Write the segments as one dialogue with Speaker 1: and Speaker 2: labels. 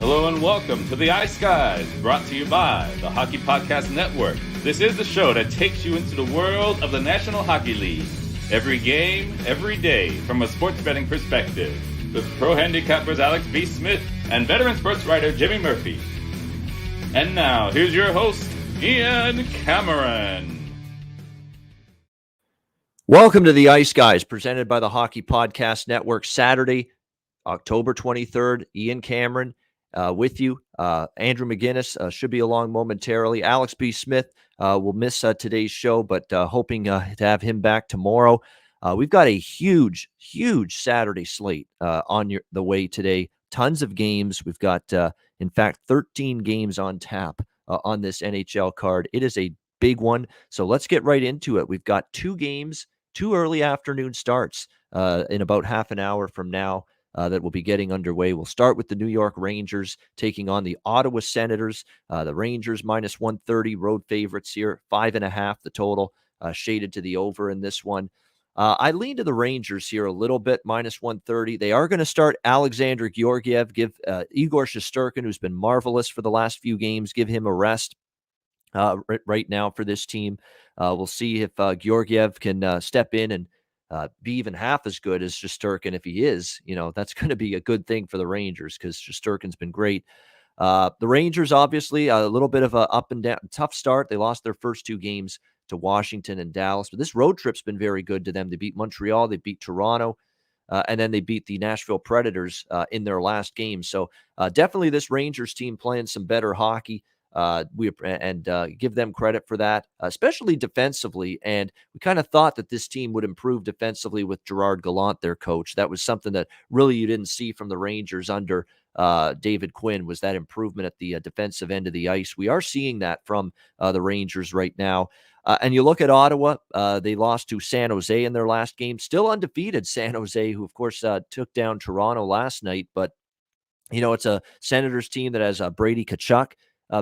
Speaker 1: Hello and welcome to the Ice Guys, brought to you by the Hockey Podcast Network. This is the show that takes you into the world of the National Hockey League. Every game, every day, from a sports betting perspective, with pro handicappers Alex B. Smith and veteran sports writer Jimmy Murphy. And now, here's your host, Ian Cameron.
Speaker 2: Welcome to the Ice Guys, presented by the Hockey Podcast Network. Saturday, October 23rd, Ian Cameron with you. Andrew McInnis should be along momentarily. Alex B. Smith will miss today's show, but hoping to have him back tomorrow. We've got a huge Saturday slate on the way today. Tons of games. We've got, in fact, 13 games on tap on this NHL card. It is a big one, so let's get right into it. We've got two games, two early afternoon starts in about half an hour from now. That will be getting underway. We'll start with the New York Rangers taking on the Ottawa Senators. The Rangers minus 130, road favorites here, 5.5 the total, shaded to the over in this one. I lean to the Rangers here a little bit, minus 130. They are going to start Alexander Georgiev, give Igor Shesterkin, who's been marvelous for the last few games, give him a rest right now for this team. We'll see if Georgiev can step in and be even half as good as Shesterkin. If he is, that's going to be a good thing for the Rangers because Shesterkin's been great. The Rangers, obviously, a little bit of a up and down, tough start. They lost their first two games to Washington and Dallas, but this road trip's been very good to them. They beat Montreal, they beat Toronto, and then they beat the Nashville Predators in their last game. So definitely this Rangers team playing some better hockey. Give them credit for that, especially defensively. And we kind of thought that this team would improve defensively with Gerard Gallant, their coach. That was something that really you didn't see from the Rangers under David Quinn, was that improvement at the defensive end of the ice. We are seeing that from the Rangers right now. And you look at Ottawa, they lost to San Jose in their last game, still undefeated San Jose, who of course took down Toronto last night. But, it's a Senators team that has Brady Tkachuk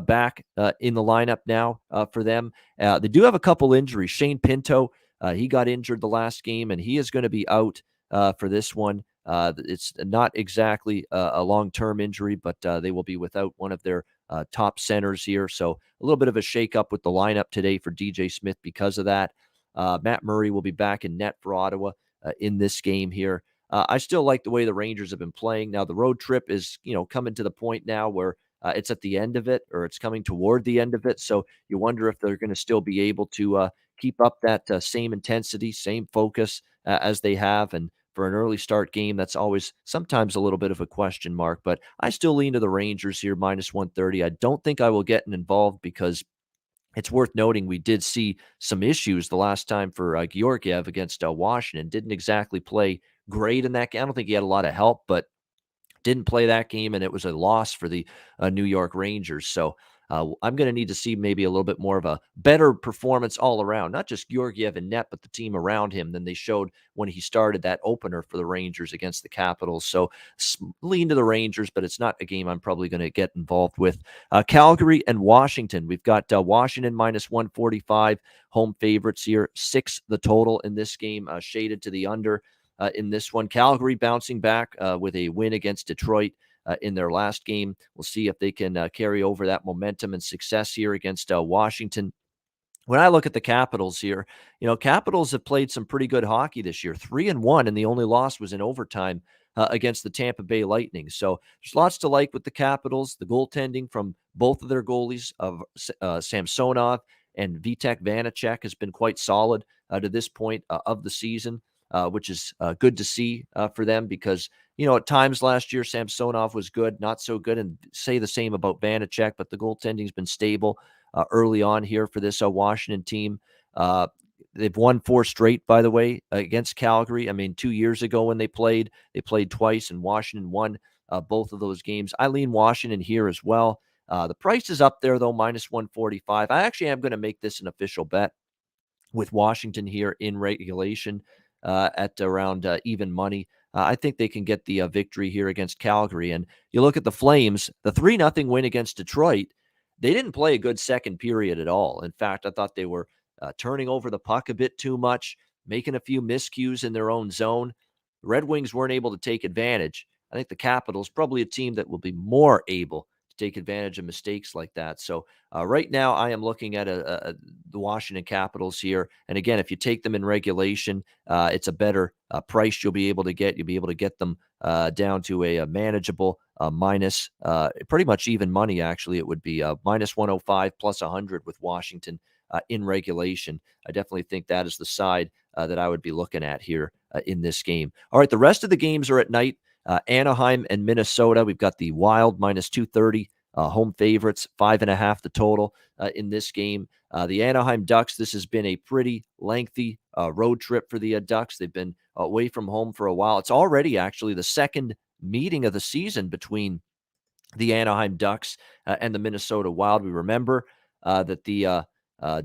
Speaker 2: back in the lineup now for them. They do have a couple injuries. Shane Pinto, he got injured the last game, and he is going to be out for this one. It's not exactly a long-term injury, but they will be without one of their top centers here. So a little bit of a shakeup with the lineup today for DJ Smith because of that. Matt Murray will be back in net for Ottawa in this game here. I still like the way the Rangers have been playing. Now, the road trip is, coming to the point now where it's at the end of it, or it's coming toward the end of it. So you wonder if they're going to still be able to keep up that same intensity, same focus as they have. And for an early start game, that's always sometimes a little bit of a question mark. But I still lean to the Rangers here, minus 130. I don't think I will get involved because it's worth noting we did see some issues the last time for Georgiev against Washington. Didn't exactly play great in that game. I don't think he had a lot of help, but didn't play that game, and it was a loss for the New York Rangers. So I'm going to need to see maybe a little bit more of a better performance all around, not just Georgiev and net, but the team around him than they showed when he started that opener for the Rangers against the Capitals. So lean to the Rangers, but it's not a game I'm probably going to get involved with. Calgary and Washington. We've got Washington minus 145, home favorites here, 6 the total in this game, shaded to the under. In this one, Calgary bouncing back with a win against Detroit in their last game. We'll see if they can carry over that momentum and success here against Washington. When I look at the Capitals here, Capitals have played some pretty good hockey this year, 3-1, and the only loss was in overtime against the Tampa Bay Lightning. So there's lots to like with the Capitals. The goaltending from both of their goalies, of Samsonov and Vitek Vanacek, has been quite solid to this point of the season. Which is good to see for them because, at times last year, Samsonov was good, not so good, and say the same about Vanacek, but the goaltending's been stable early on here for this Washington team. They've won 4 straight, by the way, against Calgary. I mean, 2 years ago when they played twice, and Washington won both of those games. I lean Washington here as well. The price is up there, though, minus 145. I actually am going to make this an official bet with Washington here in regulation. At around even money. I think they can get the victory here against Calgary. And you look at the Flames, the 3-0 win against Detroit, they didn't play a good second period at all. In fact, I thought they were turning over the puck a bit too much, making a few miscues in their own zone. The Red Wings weren't able to take advantage. I think the Capitals probably a team that will be more able to take advantage of mistakes like that. So right now, I am looking at the Washington Capitals here. And again, if you take them in regulation, it's a better price you'll be able to get. You'll be able to get them down to a manageable minus, pretty much even money, actually. It would be minus 105 plus 100 with Washington in regulation. I definitely think that is the side that I would be looking at here in this game. All right, the rest of the games are at night. Anaheim and Minnesota. We've got the Wild minus 230. Home favorites, 5.5 the total in this game. The Anaheim Ducks, this has been a pretty lengthy road trip for the Ducks. They've been away from home for a while. It's already actually the second meeting of the season between the Anaheim Ducks and the Minnesota Wild. We remember that the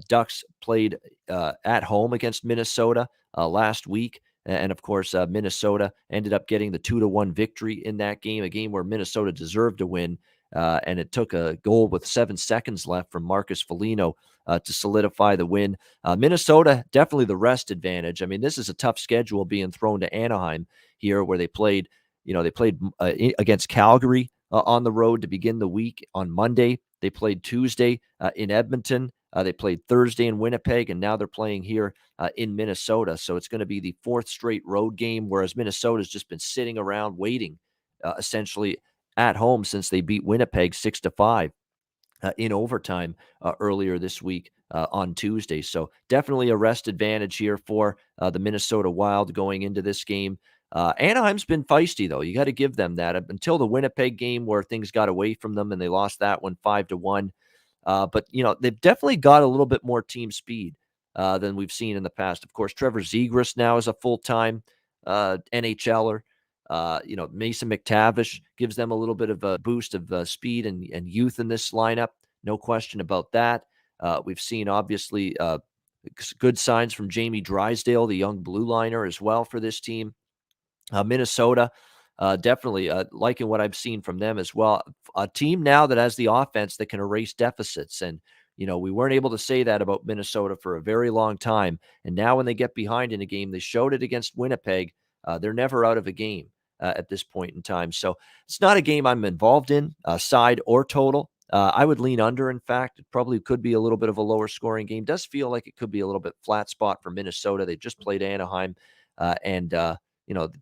Speaker 2: Ducks played at home against Minnesota last week. And of course, Minnesota ended up getting the 2-1 victory in that game, a game where Minnesota deserved to win. And it took a goal with 7 seconds left from Marcus Foligno to solidify the win. Minnesota, definitely the rest advantage. I mean, this is a tough schedule being thrown to Anaheim here, where they played against Calgary on the road to begin the week on Monday. They played Tuesday in Edmonton. They played Thursday in Winnipeg, and now they're playing here in Minnesota. So it's going to be the 4th straight road game, whereas Minnesota's just been sitting around waiting, essentially at home since they beat Winnipeg 6-5 in overtime earlier this week on Tuesday. So definitely a rest advantage here for the Minnesota Wild going into this game. Anaheim's been feisty, though. You got to give them that until the Winnipeg game, where things got away from them and they lost that one 5-1. But, they've definitely got a little bit more team speed than we've seen in the past. Of course, Trevor Zegras now is a full-time NHLer. Mason McTavish gives them a little bit of a boost of speed and youth in this lineup. No question about that. We've seen, obviously, good signs from Jamie Drysdale, the young blue liner, as well for this team. Minnesota, definitely liking what I've seen from them as well. A team now that has the offense that can erase deficits. And, we weren't able to say that about Minnesota for a very long time. And now when they get behind in a game, they showed it against Winnipeg. They're never out of a game at this point in time. So it's not a game I'm involved in, side or total. I would lean under, in fact. It probably could be a little bit of a lower scoring game. Does feel like it could be a little bit flat spot for Minnesota. They just played Anaheim and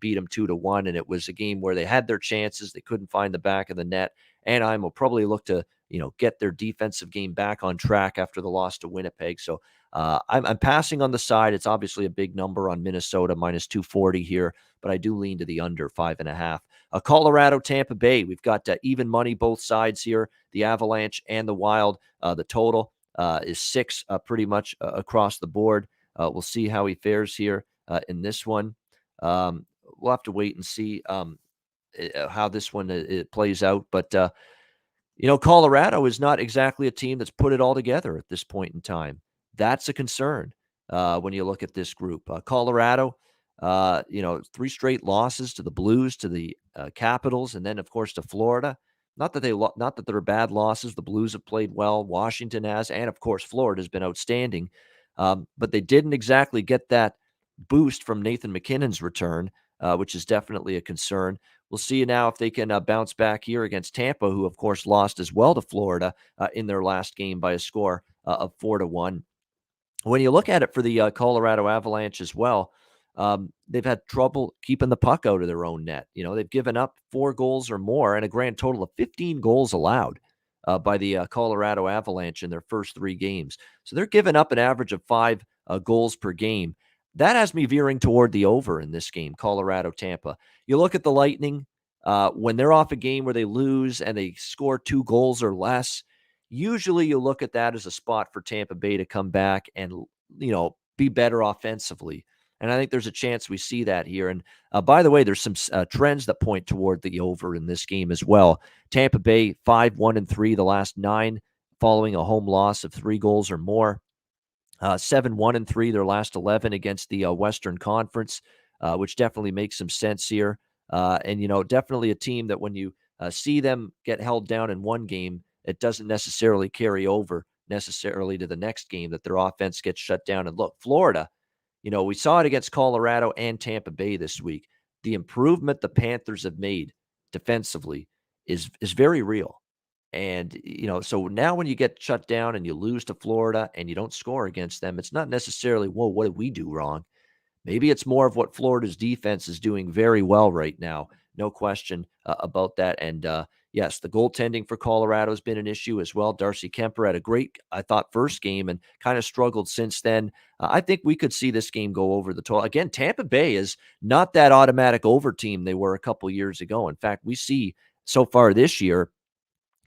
Speaker 2: beat them 2-1. And it was a game where they had their chances. They couldn't find the back of the net. Anaheim will probably look to, get their defensive game back on track after the loss to Winnipeg. So I'm passing on the side. It's obviously a big number on Minnesota, minus 240 here, but I do lean to the under 5.5. Colorado, Tampa Bay. We've got even money both sides here. The Avalanche and the Wild. The total is 6 pretty much across the board. We'll see how he fares here in this one. We'll have to wait and see how this one it plays out. But, Colorado is not exactly a team that's put it all together at this point in time. That's a concern when you look at this group. Colorado, 3 straight losses to the Blues, to the Capitals, and then, of course, to Florida. Not that they're bad losses. The Blues have played well. Washington has, and, of course, Florida has been outstanding. But they didn't exactly get that boost from Nathan McKinnon's return, which is definitely a concern. We'll see now if they can bounce back here against Tampa, who, of course, lost as well to Florida in their last game by a score of 4-1. When you look at it for the Colorado Avalanche as well, they've had trouble keeping the puck out of their own net. They've given up 4 goals or more and a grand total of 15 goals allowed by the Colorado Avalanche in their first 3 games. So they're giving up an average of 5 goals per game. That has me veering toward the over in this game, Colorado-Tampa. You look at the Lightning, when they're off a game where they lose and they score 2 goals or less, usually you look at that as a spot for Tampa Bay to come back and, be better offensively. And I think there's a chance we see that here. And by the way, there's some trends that point toward the over in this game as well. Tampa Bay 5-1-3 the last 9 following a home loss of 3 goals or more. 7-1-3 their last 11 against the Western Conference, which definitely makes some sense here. And, definitely a team that when you see them get held down in one game, it doesn't necessarily carry over necessarily to the next game that their offense gets shut down. And look, Florida, we saw it against Colorado and Tampa Bay this week. The improvement the Panthers have made defensively is very real. And, so now when you get shut down and you lose to Florida and you don't score against them, it's not necessarily, whoa, what did we do wrong? Maybe it's more of what Florida's defense is doing very well right now. No question about that. And yes, the goaltending for Colorado has been an issue as well. Darcy Kemper had a great, I thought, first game and kind of struggled since then. I think we could see this game go over the total. Again, Tampa Bay is not that automatic over team they were a couple years ago. In fact, we see so far this year,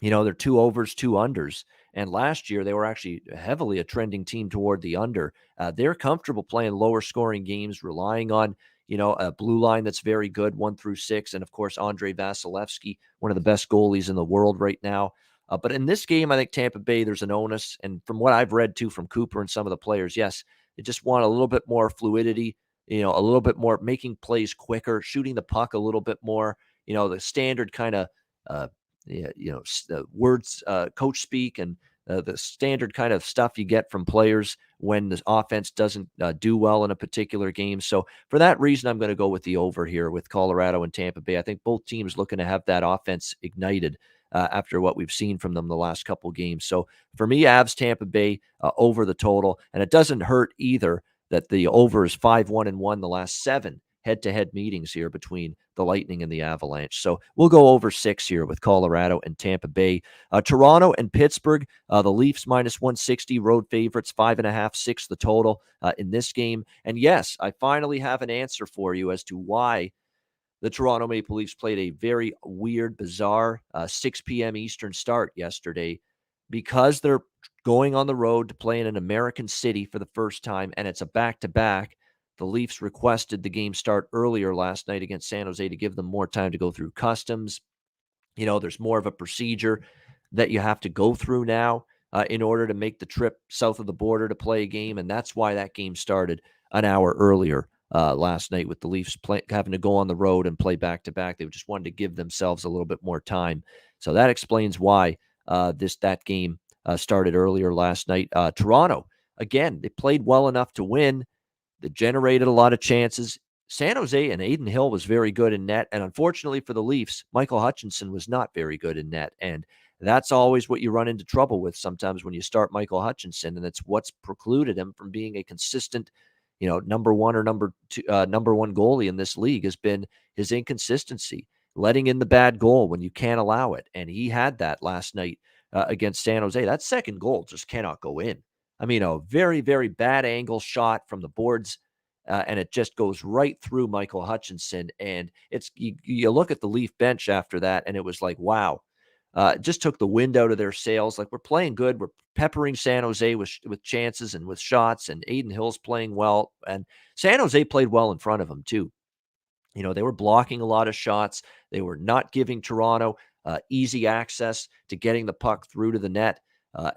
Speaker 2: they're 2 overs, 2 unders. And last year, they were actually heavily a trending team toward the under. They're comfortable playing lower scoring games, relying on, a blue line that's very good, 1 through 6. And of course, Andrei Vasilevsky, one of the best goalies in the world right now. But in this game, I think Tampa Bay, there's an onus. And from what I've read too from Cooper and some of the players, yes, they just want a little bit more fluidity, a little bit more making plays quicker, shooting the puck a little bit more, the standard kind of, words, coach speak, and the standard kind of stuff you get from players when the offense doesn't do well in a particular game. So for that reason, I'm going to go with the over here with Colorado and Tampa Bay. I think both teams looking to have that offense ignited after what we've seen from them the last couple games. So for me, Avs Tampa Bay over the total, and it doesn't hurt either that the over is 5-1-1 the last 7 head-to-head meetings here between the Lightning and the Avalanche. So we'll go over 6 here with Colorado and Tampa Bay. Toronto and Pittsburgh, the Leafs minus 160, road favorites, 5.5, 6 the total in this game. And yes, I finally have an answer for you as to why the Toronto Maple Leafs played a very weird, bizarre 6 p.m. Eastern start yesterday, because they're going on the road to play in an American city for the first time, and it's a back-to-back. The Leafs requested the game start earlier last night against San Jose to give them more time to go through customs. There's more of a procedure that you have to go through now in order to make the trip south of the border to play a game, and that's why that game started an hour earlier last night, with the Leafs having to go on the road and play back-to-back. They just wanted to give themselves a little bit more time. So that explains why that game started earlier last night. Toronto, again, they played well enough to win. They generated a lot of chances. San Jose and Adin Hill was very good in net. And unfortunately for the Leafs, Michael Hutchinson was not very good in net. And that's always what you run into trouble with sometimes when you start Michael Hutchinson. And it's what's precluded him from being a consistent, number one or number one goalie in this league, has been his inconsistency, letting in the bad goal when you can't allow it. And he had that last night against San Jose. That second goal just cannot go in. I mean, a very, very bad angle shot from the boards, and it just goes right through Michael Hutchinson. And it's you look at the Leaf bench after that, and it was like, wow, it just took the wind out of their sails. Like, we're playing good. We're peppering San Jose with chances and with shots, and Adin Hill's playing well. And San Jose played well in front of him, too. They were blocking a lot of shots. They were not giving Toronto easy access to getting the puck through to the net.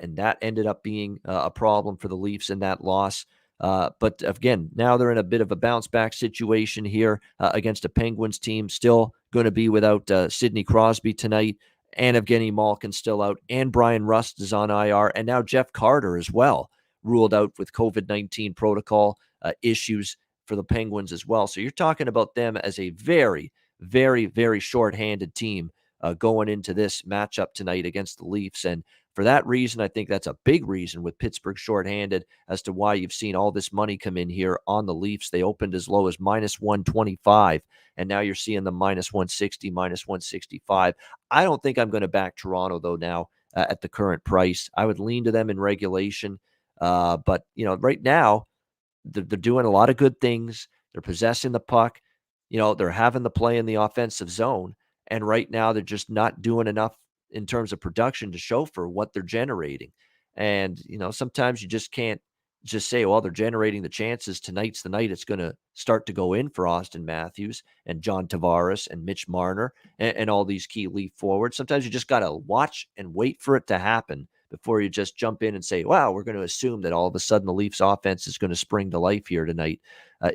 Speaker 2: And that ended up being a problem for the Leafs in that loss. But again, now they're in a bit of a bounce back situation here against a Penguins team, still going to be without Sidney Crosby tonight, and Evgeny Malkin still out, and Brian Rust is on IR, and now Jeff Carter as well, ruled out with COVID-19 protocol issues for the Penguins as well. So you're talking about them as a very, very, very short-handed team going into this matchup tonight against the Leafs. And for that reason, I think that's a big reason with Pittsburgh shorthanded as to why you've seen all this money come in here on the Leafs. They opened as low as minus 125, and now you're seeing them minus 160, minus 165. I don't think I'm going to back Toronto, though, now at the current price. I would lean to them in regulation. But, right now, they're doing a lot of good things. They're possessing the puck. They're having the play in the offensive zone. And right now, they're just not doing enough in terms of production to show for what they're generating. And, sometimes you just can't just say, well, they're generating the chances. Tonight's the night it's going to start to go in for Austin Matthews and John Tavares and Mitch Marner and all these key Leaf forwards. Sometimes you just got to watch and wait for it to happen before you just jump in and say, wow, we're going to assume that all of a sudden the Leafs offense is going to spring to life here tonight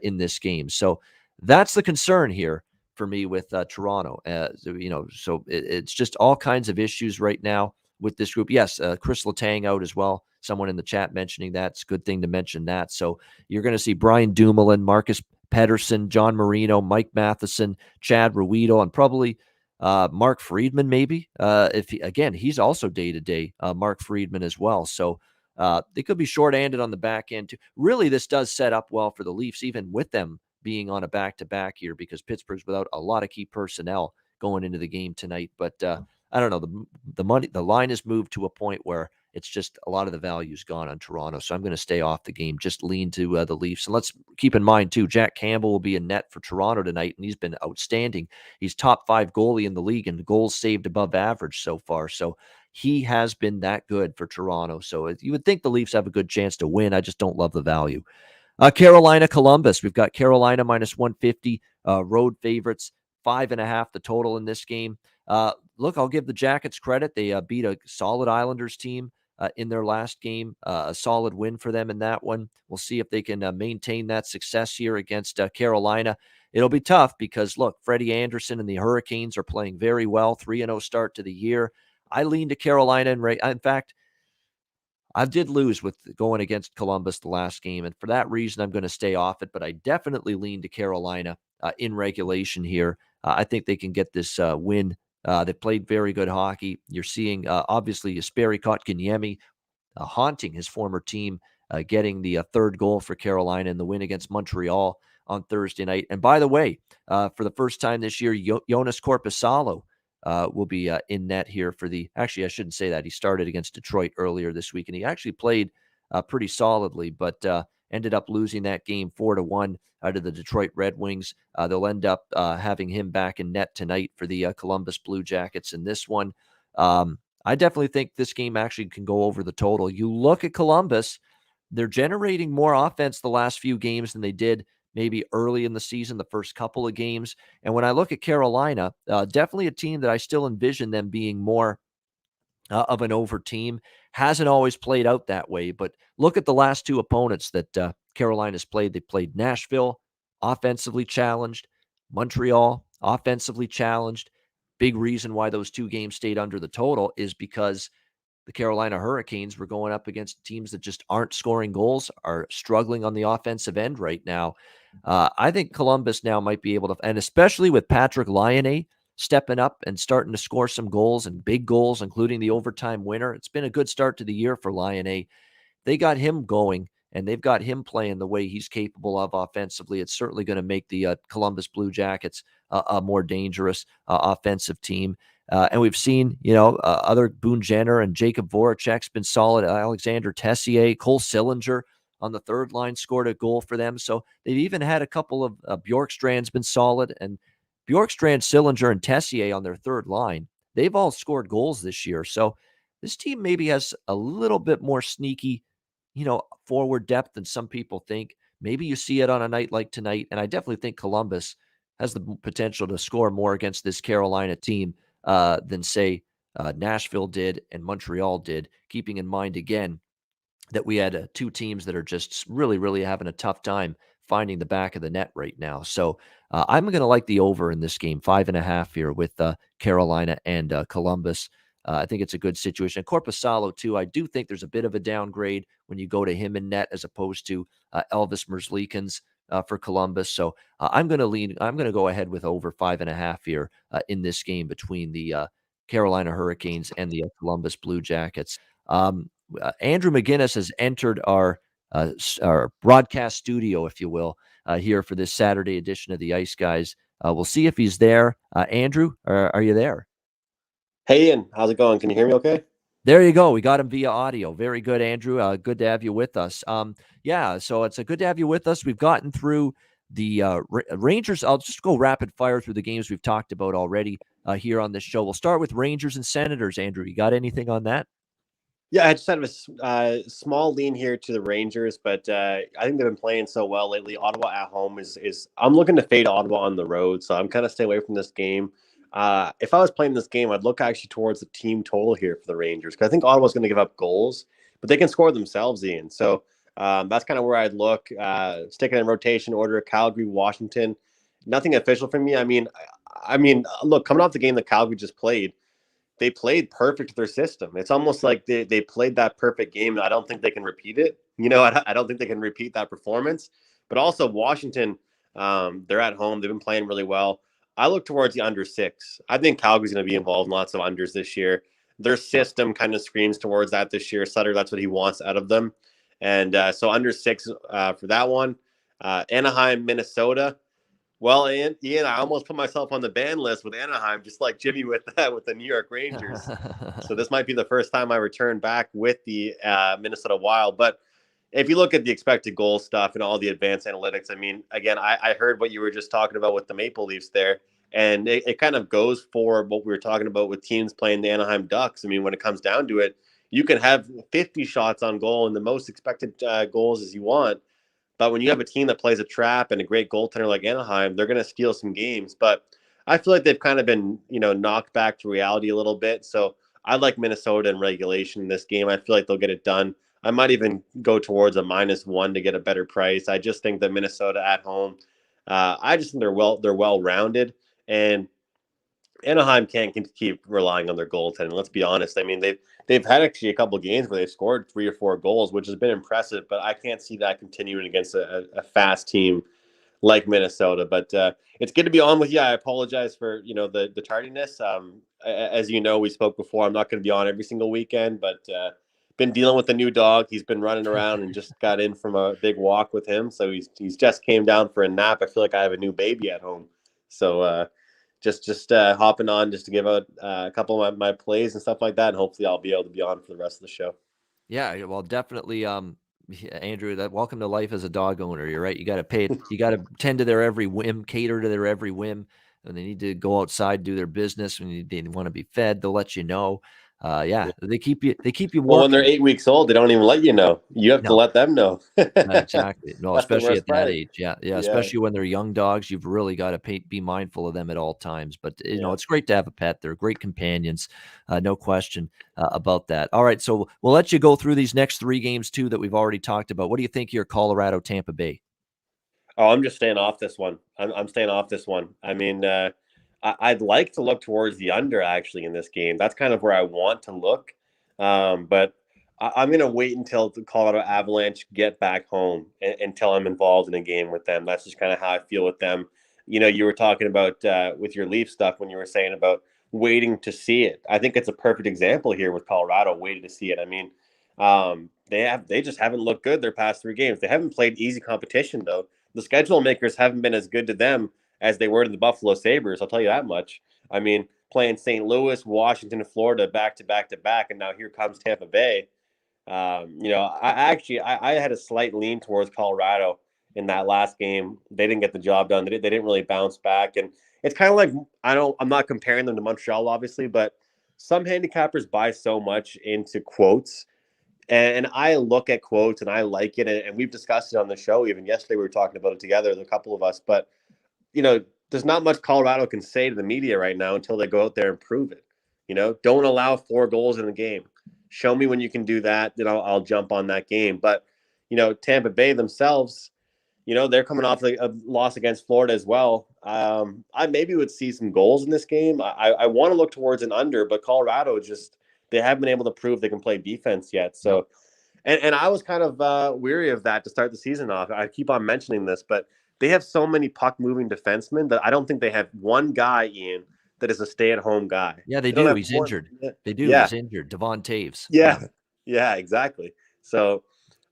Speaker 2: in this game. So that's the concern here for me with Toronto. So it's just all kinds of issues right now with this group. Yes, Chris Letang out as well. Someone in the chat mentioning that. It's a good thing to mention that. So you're going to see Brian Dumoulin, Marcus Pettersson, John Marino, Mike Matheson, Chad Ruido, and probably Mark Friedman, maybe. He's also day-to-day, Mark Friedman as well. So they could be short-handed on the back end too. Really, this does set up well for the Leafs, even with them being on a back-to-back here, because Pittsburgh's without a lot of key personnel going into the game tonight. But I don't know. The line has moved to a point where it's just a lot of the value's gone on Toronto. So I'm going to stay off the game, just lean to the Leafs. And let's keep in mind, too, Jack Campbell will be in net for Toronto tonight, and he's been outstanding. He's top 5 goalie in the league and goals saved above average so far. So he has been that good for Toronto. So you would think the Leafs have a good chance to win. I just don't love the value. Carolina, Columbus. We've got Carolina minus 150, road favorites, 5.5 the total in this game. Look, I'll give the Jackets credit. They beat a solid Islanders team in their last game, a solid win for them in that one. We'll see if they can maintain that success here against Carolina. It'll be tough because, look, Freddie Anderson and the Hurricanes are playing very well, 3-0 start to the year. I lean to Carolina. In fact, I did lose with going against Columbus the last game, and for that reason, I'm going to stay off it, but I definitely lean to Carolina in regulation here. I think they can get this win. They played very good hockey. You're seeing, obviously, Jesperi Kotkaniemi haunting his former team, getting the third goal for Carolina in the win against Montreal on Thursday night. And by the way, for the first time this year, Jonas Korpisalo will be in net here for actually, I shouldn't say that. He started against Detroit earlier this week, and he actually played pretty solidly, but ended up losing that game 4-1 to the Detroit Red Wings. They'll end up having him back in net tonight for the Columbus Blue Jackets in this one. I definitely think this game actually can go over the total. You look at Columbus, they're generating more offense the last few games than they did maybe early in the season, the first couple of games. And when I look at Carolina, definitely a team that I still envision them being more of an over team. Hasn't always played out that way, but look at the last 2 opponents that Carolina's played. They played Nashville, offensively challenged, Montreal, offensively challenged. Big reason why those 2 games stayed under the total is because the Carolina Hurricanes were going up against teams that just aren't scoring goals, are struggling on the offensive end right now. I think Columbus now might be able to, and especially with Patrick Laine stepping up and starting to score some goals and big goals, including the overtime winner. It's been a good start to the year for Laine. They got him going, and they've got him playing the way he's capable of offensively. It's certainly going to make the Columbus Blue Jackets a more dangerous offensive team. And we've seen, other Boone Jenner and Jacob Voracek's been solid. Alexander Tessier, Cole Sillinger on the third line scored a goal for them. So they've even had a couple of Bjorkstrand's been solid, and Bjorkstrand, Sillinger, and Tessier on their third line. They've all scored goals this year. So this team maybe has a little bit more sneaky, forward depth than some people think. Maybe you see it on a night like tonight. And I definitely think Columbus has the potential to score more against this Carolina team than, say, Nashville did and Montreal did, keeping in mind, again, that we had 2 teams that are just really, really having a tough time finding the back of the net right now. So I'm going to like the over in this game, 5.5 here with Carolina and Columbus. I think it's a good situation. Korpisalo, too, I do think there's a bit of a downgrade when you go to him in net as opposed to Elvis Merzlikins for Columbus. So I'm going to go ahead with over 5.5 here in this game between the Carolina Hurricanes and the Columbus Blue Jackets. Andrew McInnis has entered our broadcast studio, if you will, here for this Saturday edition of the Ice Guys. We'll see if he's there. Andrew, are you there?
Speaker 3: Hey, Ian. How's it going? Can you hear me okay?
Speaker 2: There you go. We got him via audio. Very good, Andrew. Good to have you with us. So it's good to have you with us. We've gotten through the Rangers. I'll just go rapid fire through the games we've talked about already here on this show. We'll start with Rangers and Senators. Andrew, you got anything on that?
Speaker 3: Yeah, I just have a small lean here to the Rangers, but I think they've been playing so well lately. Ottawa at home is I'm looking to fade Ottawa on the road, so I'm kind of stay away from this game. If I was playing this game, I'd look actually towards the team total here for the Rangers, because I think Ottawa's going to give up goals, but they can score themselves, Ian. So that's kind of where I'd look. Sticking in rotation order, Calgary, Washington. Nothing official from me. I mean, look, coming off the game that Calgary just played, they played perfect to their system. It's almost like they played that perfect game. I don't think they can repeat it. I don't think they can repeat that performance. But also Washington, they're at home. They've been playing really well. I look towards the under 6. I think Calgary's going to be involved in lots of unders this year. Their system kind of screams towards that this year. Sutter, that's what he wants out of them. And so under 6 for that one. Anaheim, Minnesota. Well, Ian, I almost put myself on the ban list with Anaheim, just like Jimmy with the New York Rangers. So this might be the first time I return back with the Minnesota Wild. But if you look at the expected goal stuff and all the advanced analytics, I mean, again, I heard what you were just talking about with the Maple Leafs there, and it kind of goes for what we were talking about with teams playing the Anaheim Ducks. I mean, when it comes down to it, you can have 50 shots on goal and the most expected goals as you want. But when you have a team that plays a trap and a great goaltender like Anaheim, they're going to steal some games. But I feel like they've kind of been, knocked back to reality a little bit. So I like Minnesota in regulation in this game. I feel like they'll get it done. I might even go towards a -1 to get a better price. I just think that Minnesota at home, I just think they're well-rounded, and Anaheim can't keep relying on their goaltending. Let's be honest. I mean, they've had actually a couple of games where they've scored 3 or 4 goals, which has been impressive, but I can't see that continuing against a fast team like Minnesota. But it's good to be on with you. I apologize for the tardiness. As you know, we spoke before. I'm not going to be on every single weekend, but been dealing with the new dog. He's been running around and just got in from a big walk with him. So he's just came down for a nap. I feel like I have a new baby at home. So just hopping on just to give out a couple of my plays and stuff like that. And hopefully I'll be able to be on for the rest of the show.
Speaker 2: Yeah, well, definitely, Andrew, welcome to life as a dog owner. You're right. You got to pay it. You got to tend to their every whim, cater to their every whim. When they need to go outside, do their business, when they want to be fed, they'll let you know. They keep you working.
Speaker 3: Well, when they're 8 weeks old, they don't even let you know. You have to let them know.
Speaker 2: Exactly. No,
Speaker 3: That's
Speaker 2: especially at that age. Yeah. Especially when they're young dogs, you've really got to be mindful of them at all times. But it's great to have a pet. They're great companions, no question about that. All right, so we'll let you go through these next 3 games too that we've already talked about. What do you think here, Colorado, Tampa Bay?
Speaker 3: Oh, I'm just staying off this one. I'm staying off this one. I mean, I'd like to look towards the under actually in this game. That's kind of where I want to look. But I'm going to wait until the Colorado Avalanche get back home until I'm involved in a game with them. That's just kind of how I feel with them. You were talking about with your Leaf stuff when you were saying about waiting to see it. I think it's a perfect example here with Colorado waiting to see it. I mean, they just haven't looked good their past 3 games. They haven't played easy competition though. The schedule makers haven't been as good to them as they were to the Buffalo Sabres. I'll tell you that much. I mean, playing St. Louis, Washington, Florida back to back to back, and now here comes Tampa Bay. I had a slight lean towards Colorado in that last game. They didn't get the job done. They didn't really bounce back, and it's kind of like I'm not comparing them to Montreal, obviously, but some handicappers buy so much into quotes. And I look at quotes and I like it. And we've discussed it on the show. Even yesterday, we were talking about it together, a couple of us. But, there's not much Colorado can say to the media right now until they go out there and prove it. Don't allow 4 goals in a game. Show me when you can do that. Then I'll jump on that game. But, Tampa Bay themselves, they're coming off a loss against Florida as well. I maybe would see some goals in this game. I want to look towards an under, but Colorado they haven't been able to prove they can play defense yet. So, and I was kind of weary of that to start the season off. I keep on mentioning this, but they have so many puck-moving defensemen that I don't think they have one guy, Ian, that is a stay-at-home guy.
Speaker 2: Yeah, they do. He's injured. They do.
Speaker 3: Yeah.
Speaker 2: He's injured. Devon Taves.
Speaker 3: Yeah, exactly. So,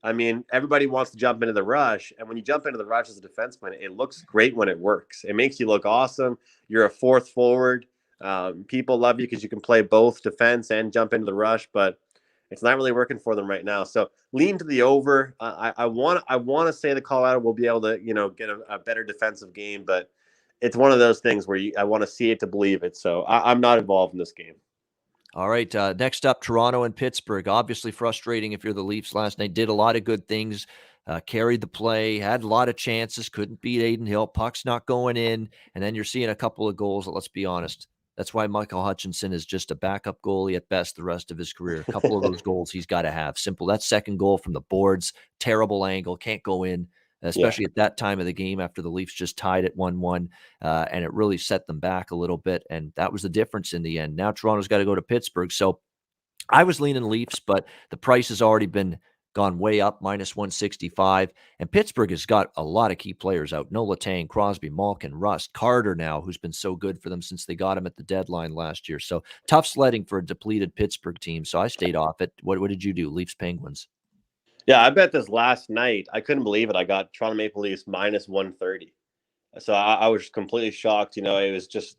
Speaker 3: I mean, everybody wants to jump into the rush, and when you jump into the rush as a defenseman, it looks great when it works. It makes you look awesome. You're a 4th forward. People love you because you can play both defense and jump into the rush, but it's not really working for them right now. So lean to the over. I want to say that Colorado will be able to get a better defensive game, but it's one of those things where I want to see it to believe it. So I'm not involved in this game.
Speaker 2: All right. Next up, Toronto and Pittsburgh. Obviously frustrating if you're the Leafs last night. Did a lot of good things. Carried the play, had a lot of chances, couldn't beat Aiden Hill. Puck's not going in. And then you're seeing a couple of goals. Let's be honest. That's why Michael Hutchinson is just a backup goalie at best the rest of his career. A couple of those goals he's got to have. Simple. That second goal from the boards, terrible angle, can't go in, especially at that time of the game after the Leafs just tied at 1-1, and it really set them back a little bit, and that was the difference in the end. Now Toronto's got to go to Pittsburgh. So I was leaning Leafs, but the price has already been gone way up, minus 165. And Pittsburgh has got a lot of key players out. No Letang, Crosby, Malkin, Rust, Carter now, who's been so good for them since they got him at the deadline last year. So tough sledding for a depleted Pittsburgh team. So I stayed off it. What did you do? Leafs, Penguins.
Speaker 3: Yeah, I bet this last night. I couldn't believe it. I got Toronto Maple Leafs minus 130. So I was completely shocked. It was just,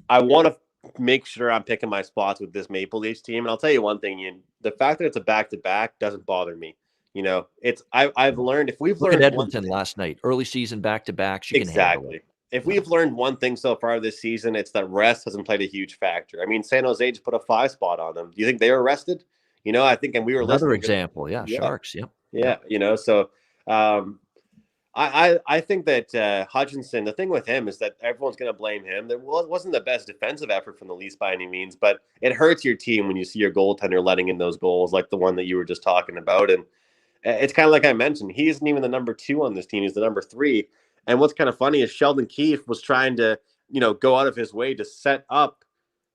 Speaker 3: I want to make sure I'm picking my spots with this Maple Leafs team. And I'll tell you one thing, Ian, the fact that it's a back-to-back doesn't bother me. I've learned, if we've
Speaker 2: Look
Speaker 3: learned
Speaker 2: at Edmonton last night, early season back-to-backs, you can handle it.
Speaker 3: If we've learned one thing so far this season, it's that rest hasn't played a huge factor. I mean, San Jose just put a 5 spot on them. Do you think they were rested? I think, and we were
Speaker 2: Another
Speaker 3: listening.
Speaker 2: Example. Yeah. Sharks. Yep.
Speaker 3: Yeah. So I think that Hutchinson, the thing with him is that everyone's going to blame him. There wasn't the best defensive effort from the Leafs by any means, but it hurts your team when you see your goaltender letting in those goals like the one that you were just talking about. And it's kind of like I mentioned, he isn't even the number 2 on this team. He's the number 3. And what's kind of funny is Sheldon Keefe was trying to, go out of his way to set up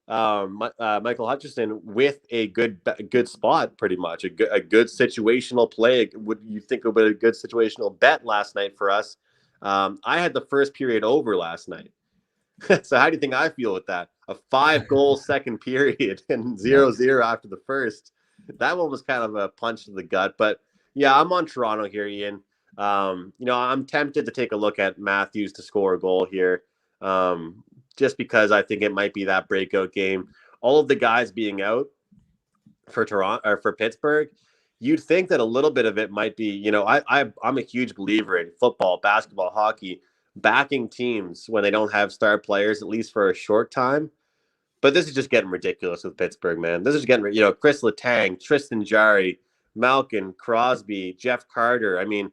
Speaker 3: Michael Hutchinson with a good spot, pretty much a good situational play. Would you think about a good situational bet last night for us? I had the first period over last night. So how do you think I feel with that? A 5-goal second period and 0-0 after the first. That one was kind of a punch to the gut. But yeah, I'm on Toronto here, Ian. I'm tempted to take a look at Matthews to score a goal here. Just because I think it might be that breakout game. All of the guys being out for Toronto or for Pittsburgh, you'd think that a little bit of it might be, I'm a huge believer in football, basketball, hockey, backing teams when they don't have star players, at least for a short time. But this is just getting ridiculous with Pittsburgh, man. This is getting, Chris Letang, Tristan Jarry, Malkin, Crosby, Jeff Carter. I mean,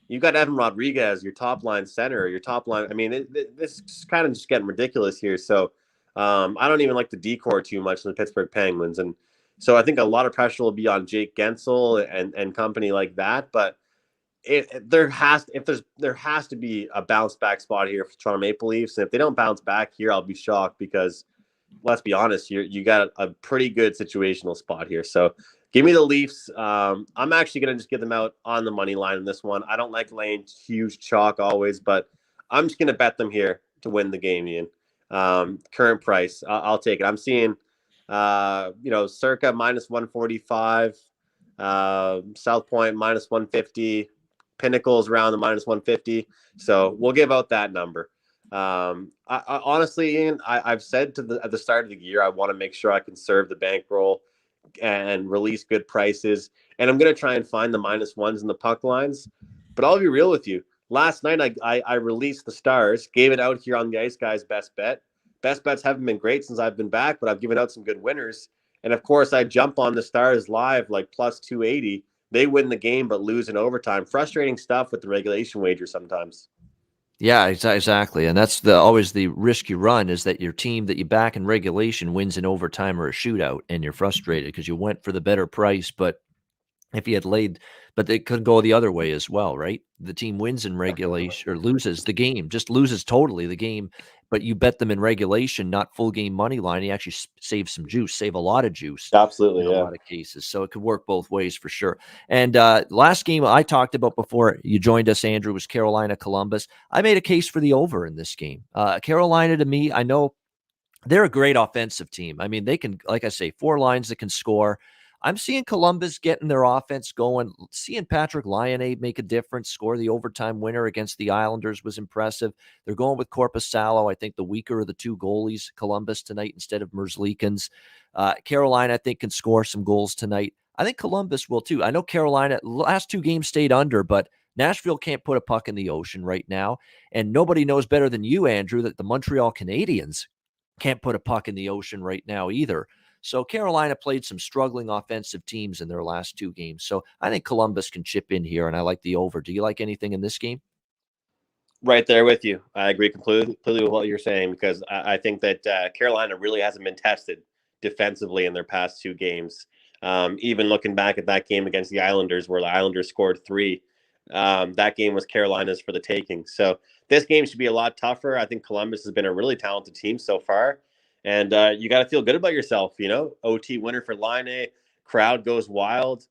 Speaker 3: you got Evan Rodriguez, your top line center, your top line. I mean, this is kind of just getting ridiculous here. So I don't even like the decor too much in the Pittsburgh Penguins. And so I think a lot of pressure will be on Jake Gensel and company like that. But there has to be a bounce back spot here for Toronto Maple Leafs. And if they don't bounce back here, I'll be shocked because let's be honest, you got a pretty good situational spot here. So give me the Leafs. I'm actually going to just get them out on the money line in this one. I don't like laying huge chalk always, but I'm just going to bet them here to win the game, Ian. Current price, I'll take it. I'm seeing, circa minus 145, South Point minus 150, Pinnacles around the minus 150. So we'll give out that number. I honestly, Ian, I've said at the start of the year, I want to make sure I conserve the bankroll and release good prices. And I'm going to try and find the minus ones in the puck lines. But I'll be real with you. Last night, I released the Stars, gave it out here on the Ice Guys best bet. Best bets haven't been great since I've been back, but I've given out some good winners. And of course, I jump on the Stars live like plus 280. They win the game, but lose in overtime. Frustrating stuff with the regulation wager sometimes.
Speaker 2: Yeah, exactly. And that's always the risk you run is that your team that you back in regulation wins in overtime or a shootout, and you're frustrated because you went for the better price, but if you had laid, but it could go the other way as well, right? The team wins in regulation or loses the game, just loses totally the game, but you bet them in regulation, not full game money line. You actually save some juice, save a lot of juice.
Speaker 3: Absolutely,
Speaker 2: in a lot of cases. So it could work both ways for sure. And last game I talked about before you joined us, Andrew, was Carolina Columbus. I made a case for the over in this game. Carolina, to me, I know they're a great offensive team. I mean, they can, like I say, 4 lines that can score. I'm seeing Columbus getting their offense going. Seeing Patrick Laine make a difference, score the overtime winner against the Islanders was impressive. They're going with Korpisalo, I think the weaker of the 2 goalies, Columbus tonight instead of Merzlikins. Carolina, I think, can score some goals tonight. I think Columbus will too. I know Carolina, last 2 games stayed under, but Nashville can't put a puck in the ocean right now. And nobody knows better than you, Andrew, that the Montreal Canadiens can't put a puck in the ocean right now either. So Carolina played some struggling offensive teams in their last 2 games. So I think Columbus can chip in here, and I like the over. Do you like anything in this game?
Speaker 3: Right there with you. I agree completely with what you're saying because I think that Carolina really hasn't been tested defensively in their past 2 games. Even looking back at that game against the Islanders where the Islanders scored 3, that game was Carolina's for the taking. So this game should be a lot tougher. I think Columbus has been a really talented team so far. And you got to feel good about yourself, OT winner for Laine. Crowd goes wild.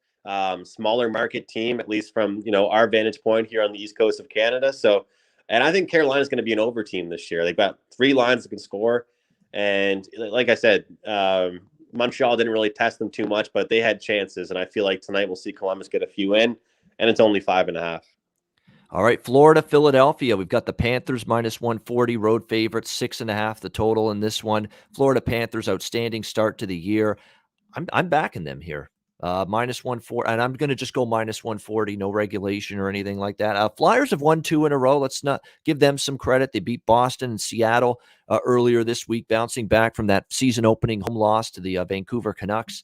Speaker 3: smaller market team, at least from, our vantage point here on the East Coast of Canada. So, and I think Carolina's going to be an over team this year. They've got 3 lines that can score. And like I said, Montreal didn't really test them too much, but they had chances. And I feel like tonight we'll see Columbus get a few in, and it's only 5.5.
Speaker 2: All right, Florida, Philadelphia. We've got the Panthers minus 140, road favorites, 6.5 the total in this one. Florida Panthers, outstanding start to the year. I'm backing them here. Minus 140, and I'm going to just go minus 140, no regulation or anything like that. Flyers have won 2 in a row. Let's not give them some credit. They beat Boston and Seattle earlier this week, bouncing back from that season opening home loss to the Vancouver Canucks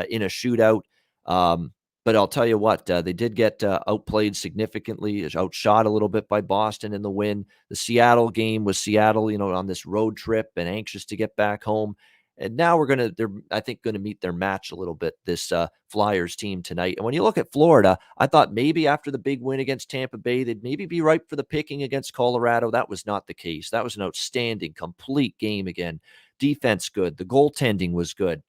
Speaker 2: in a shootout. But I'll tell you what, they did get outplayed significantly, outshot a little bit by Boston in the win. The Seattle game was Seattle, on this road trip and anxious to get back home. And now they're, I think, going to meet their match a little bit, this Flyers team tonight. And when you look at Florida, I thought maybe after the big win against Tampa Bay, they'd maybe be ripe for the picking against Colorado. That was not the case. That was an outstanding, complete game again. Defense good. The goaltending was good.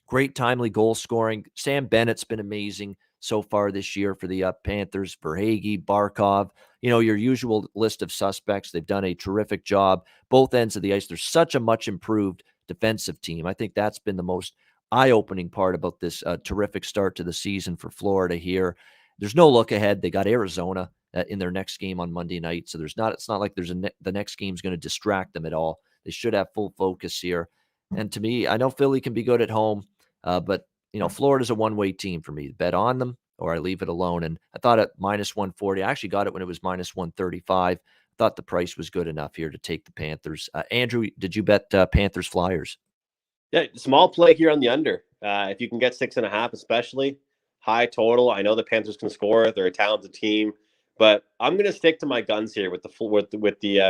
Speaker 2: Great timely goal scoring. Sam Bennett's been amazing so far this year for the Panthers. Verhaeghe, Barkov, your usual list of suspects. They've done a terrific job. Both ends of the ice. There's such a much improved defensive team. I think that's been the most eye-opening part about this terrific start to the season for Florida here. There's no look ahead. They got Arizona in their next game on Monday night. So it's not like the next game's going to distract them at all. They should have full focus here. And to me, I know Philly can be good at home, but Florida's a one-way team for me. Bet on them or I leave it alone. And I thought at minus 140, I actually got it when it was minus 135. Thought the price was good enough here to take the Panthers. Andrew, did you bet Panthers Flyers?
Speaker 3: Yeah, small play here on the under. If you can get 6.5, especially high total. I know the Panthers can score; they're a talented team, but I'm going to stick to my guns here with the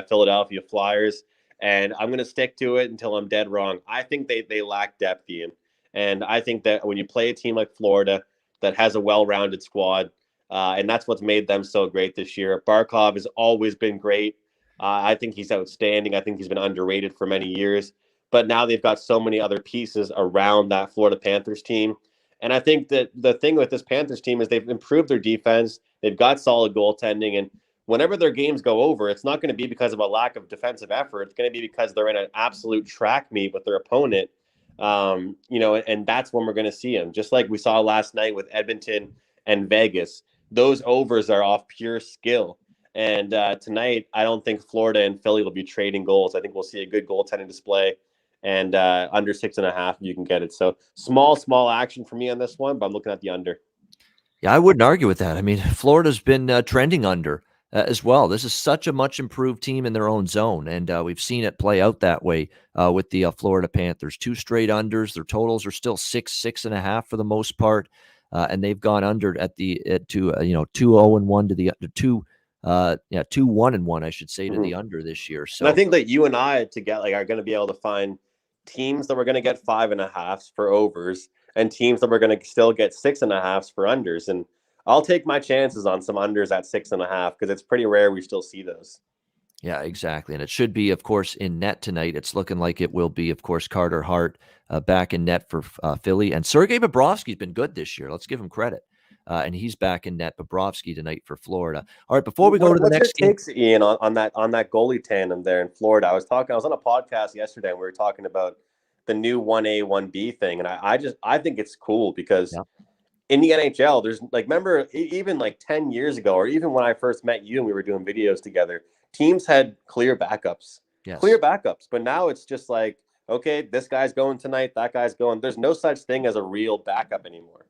Speaker 3: Philadelphia Flyers, and I'm going to stick to it until I'm dead wrong. I think they lack depth, Ian, and I think that when you play a team like Florida that has a well-rounded squad. And that's what's made them so great this year. Barkov has always been great. I think he's outstanding. I think he's been underrated for many years. But now they've got so many other pieces around that Florida Panthers team. And I think that the thing with this Panthers team is they've improved their defense. They've got solid goaltending. And whenever their games go over, it's not going to be because of a lack of defensive effort. It's going to be because they're in an absolute track meet with their opponent. And that's when we're going to see them. Just like we saw last night with Edmonton and Vegas. Those overs are off pure skill. And tonight, I don't think Florida and Philly will be trading goals. I think we'll see a good goaltending display and under 6.5, you can get it. So small action for me on this one, but I'm looking at the under.
Speaker 2: Yeah, I wouldn't argue with that. I mean, Florida's been trending under as well. This is such a much improved team in their own zone. And we've seen it play out that way with the Florida Panthers. 2 straight unders. Their totals are still 6.5 for the most part. And they've gone under at 2-0-1 to the 2-1-1, I should say, to the under this year. So
Speaker 3: and I think that you and I are going to be able to find teams that we're going to get 5.5s for overs and teams that we're going to still get 6.5s for unders. And I'll take my chances on some unders at 6.5 because it's pretty rare we still see those.
Speaker 2: Yeah, exactly. And it should be, of course, in net tonight. It's looking like it will be, of course, Carter Hart back in net for Philly. And Sergei Bobrovsky's been good this year. Let's give him credit. And he's back in net. Bobrovsky tonight for Florida. All right, before we go to the next game.
Speaker 3: What's your takes, Ian, on that goalie tandem there in Florida? I was on a podcast yesterday and we were talking about the new 1A, 1B thing. And I think it's cool because in the NHL, there's remember even 10 years ago, or even when I first met you and we were doing videos together, teams had clear backups.
Speaker 2: Yes.
Speaker 3: Clear backups. But now it's just okay, this guy's going tonight, that guy's going. There's no such thing as a real backup anymore.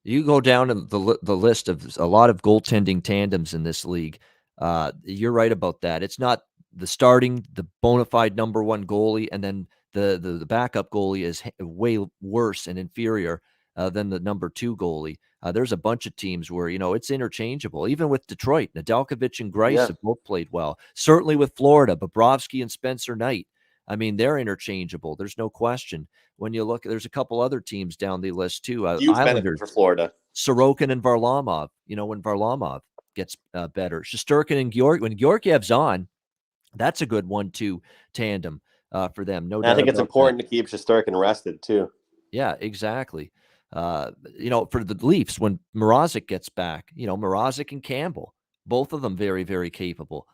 Speaker 2: You go down to the list of a lot of goaltending tandems in this league. You're right about that. It's not the bona fide number one goalie, and then the backup goalie is way worse and inferior than the number 2 goalie. There's a bunch of teams where, it's interchangeable. Even with Detroit, Nedeljkovic and Greiss have both played well. Certainly with Florida, Bobrovsky and Spencer Knight. I mean, they're interchangeable. There's no question. When you look, there's a couple other teams down the list too.
Speaker 3: Islanders for Florida.
Speaker 2: Sorokin and Varlamov. When Varlamov gets better. Shesterkin and when Georgiev's on, that's a good 1-2 tandem for them. No doubt.
Speaker 3: I think it's important to keep Shesterkin rested too.
Speaker 2: Yeah, exactly. For the Leafs, when Mrazek gets back, Mrazek and Campbell, both of them very, very capable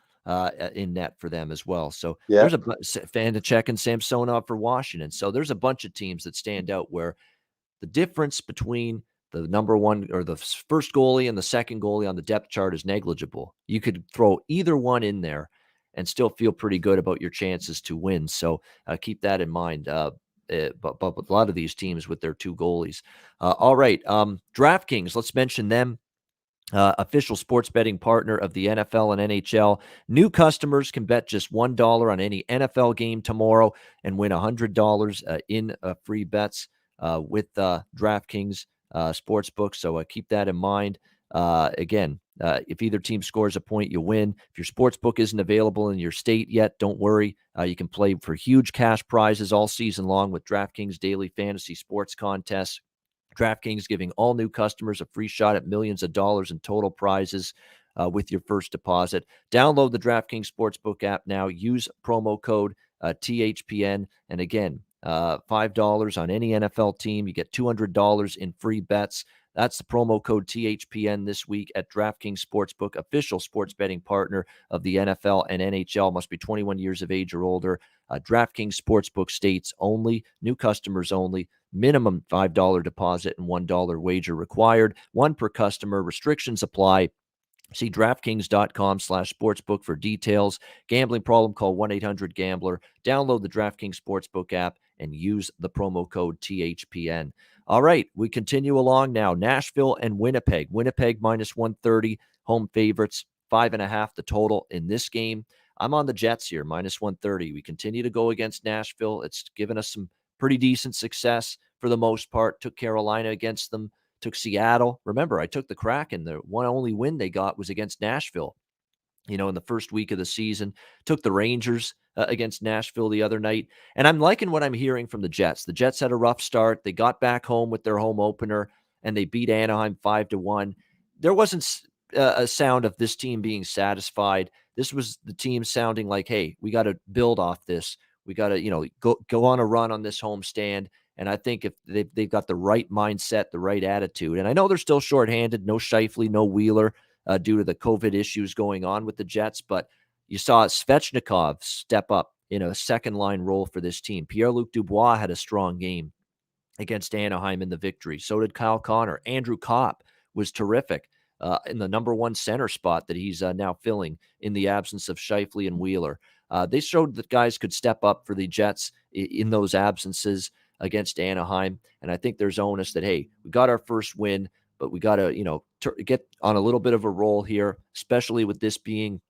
Speaker 2: in net for them as well. So there's a Vanacek and Samsonov for Washington. So there's a bunch of teams that stand out where the difference between the number one or the first goalie and the second goalie on the depth chart is negligible. You could throw either one in there and still feel pretty good about your chances to win. So keep that in mind. But a lot of these teams with their two goalies. All right. DraftKings, let's mention them. Official sports betting partner of the NFL and NHL. New customers can bet just $1 on any NFL game tomorrow and win $100 in free bets with DraftKings Sportsbook. So keep that in mind. Again, if either team scores a point, you win. If your sportsbook isn't available in your state yet, don't worry. You can play for huge cash prizes all season long with DraftKings daily fantasy sports contests. DraftKings giving all new customers a free shot at millions of dollars in total prizes with your first deposit. Download the DraftKings Sportsbook app now. Use promo code THPN. And again, $5 on any NFL team. You get $200 in free bets. That's the promo code THPN this week at DraftKings Sportsbook, official sports betting partner of the NFL and NHL. Must be 21 years of age or older. DraftKings Sportsbook states only, new customers only. Minimum $5 deposit and $1 wager required. One per customer. Restrictions apply. See DraftKings.com/sportsbook for details. Gambling problem, call 1-800-GAMBLER. Download the DraftKings Sportsbook app and use the promo code THPN. All right, we continue along now. Nashville and Winnipeg. Winnipeg minus 130, home favorites, 5.5 the total in this game. I'm on the Jets here, minus 130. We continue to go against Nashville. It's given us some pretty decent success for the most part. Took Carolina against them. Took Seattle. Remember, I took the Kraken. The one only win they got was against Nashville, in the first week of the season. Took the Rangers against Nashville the other night. And I'm liking what I'm hearing from the Jets. The Jets had a rough start. They got back home with their home opener, and they beat Anaheim 5-1. There wasn't a sound of this team being satisfied. This was the team sounding like, hey, we got to build off this. We got to, go on a run on this homestand. And I think if they've got the right mindset, the right attitude, and I know they're still shorthanded, no Scheifele, no Wheeler, due to the COVID issues going on with the Jets, but you saw Svechnikov step up in a second-line role for this team. Pierre-Luc Dubois had a strong game against Anaheim in the victory. So did Kyle Connor. Andrew Kopp was terrific in the number one center spot that he's now filling in the absence of Scheifele and Wheeler. They showed that guys could step up for the Jets in those absences against Anaheim, and I think there's onus that, hey, we got our first win, but we got to, get on a little bit of a roll here, especially with this being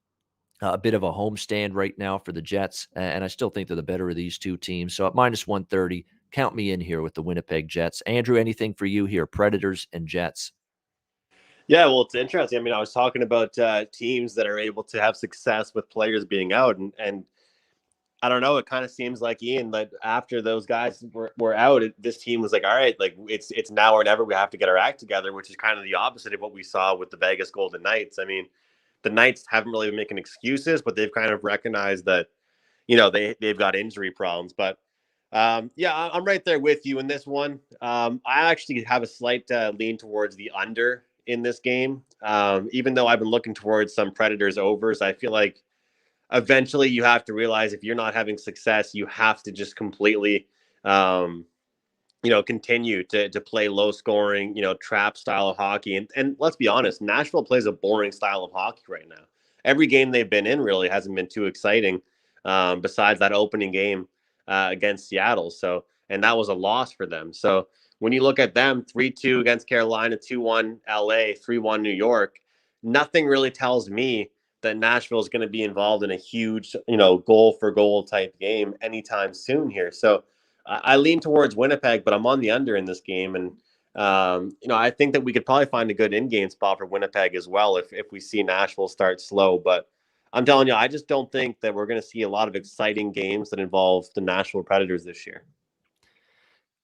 Speaker 2: a bit of a homestand right now for the Jets. And I still think they're the better of these two teams. So at minus 130, count me in here with the Winnipeg Jets. Andrew, anything for you here? Predators and Jets.
Speaker 3: Yeah, well, it's interesting. I mean, I was talking about teams that are able to have success with players being out, and I don't know. It kind of seems like, Ian, that after those guys were out, this team was like, all right, like it's now or never. We have to get our act together, which is kind of the opposite of what we saw with the Vegas Golden Knights. I mean, the Knights haven't really been making excuses, but they've kind of recognized that, they've got injury problems. But yeah, I'm right there with you in this one. I actually have a slight lean towards the under in this game. Even though I've been looking towards some Predators overs, I feel like eventually you have to realize if you're not having success, you have to just completely, continue to play low scoring, trap style of hockey. And let's be honest, Nashville plays a boring style of hockey right now. Every game they've been in really hasn't been too exciting, besides that opening game against Seattle. So, and that was a loss for them. So when you look at them, 3-2 against Carolina, 2-1 LA, 3-1 New York, nothing really tells me that Nashville is going to be involved in a huge, goal for goal type game anytime soon here. So I lean towards Winnipeg, but I'm on the under in this game. And, I think that we could probably find a good in-game spot for Winnipeg as well if we see Nashville start slow. But I'm telling you, I just don't think that we're going to see a lot of exciting games that involve the Nashville Predators this year.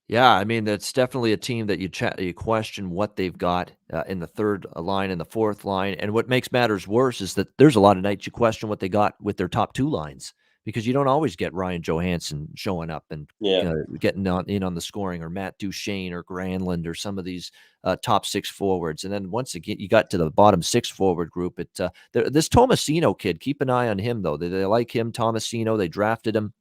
Speaker 2: Yeah, I mean, that's definitely a team that you question what they've got in the third line and the fourth line. And what makes matters worse is that there's a lot of nights you question what they got with their top two lines. because you don't always get Ryan Johansson showing up and
Speaker 3: Yeah.
Speaker 2: getting in on the scoring, or Matt Duchene or Granlund or some of these top 6 forwards. And then once again, you got to the bottom 6 forward group. This Tomasino kid, keep an eye on him, though. They like him, Tomasino. They drafted him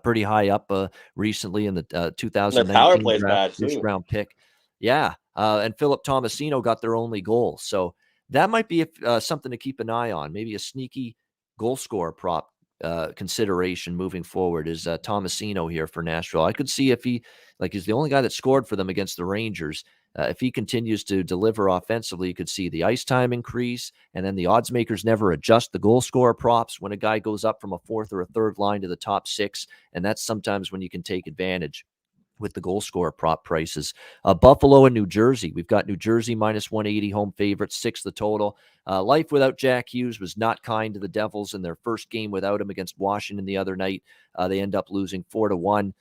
Speaker 2: pretty high up recently in the
Speaker 3: Their
Speaker 2: 2019
Speaker 3: power play's
Speaker 2: draft,
Speaker 3: bad
Speaker 2: first
Speaker 3: too.
Speaker 2: round pick. Yeah. And Philip Tomasino got their only goal. So that might be something to keep an eye on. Maybe a sneaky goal scorer prop consideration moving forward is Tomasino here for Nashville. I could see if he's the only guy that scored for them against the Rangers. If he continues to deliver offensively, you could see the ice time increase, and then the odds makers never adjust the goal scorer props when a guy goes up from a 4th or a 3rd line to the top 6, and that's sometimes when you can take advantage with the goal scorer prop prices. Buffalo and New Jersey. We've got New Jersey minus 180 home favorites, 6 the total. Life without Jack Hughes was not kind to the Devils in their first game without him against Washington the other night. They end up losing 4-1.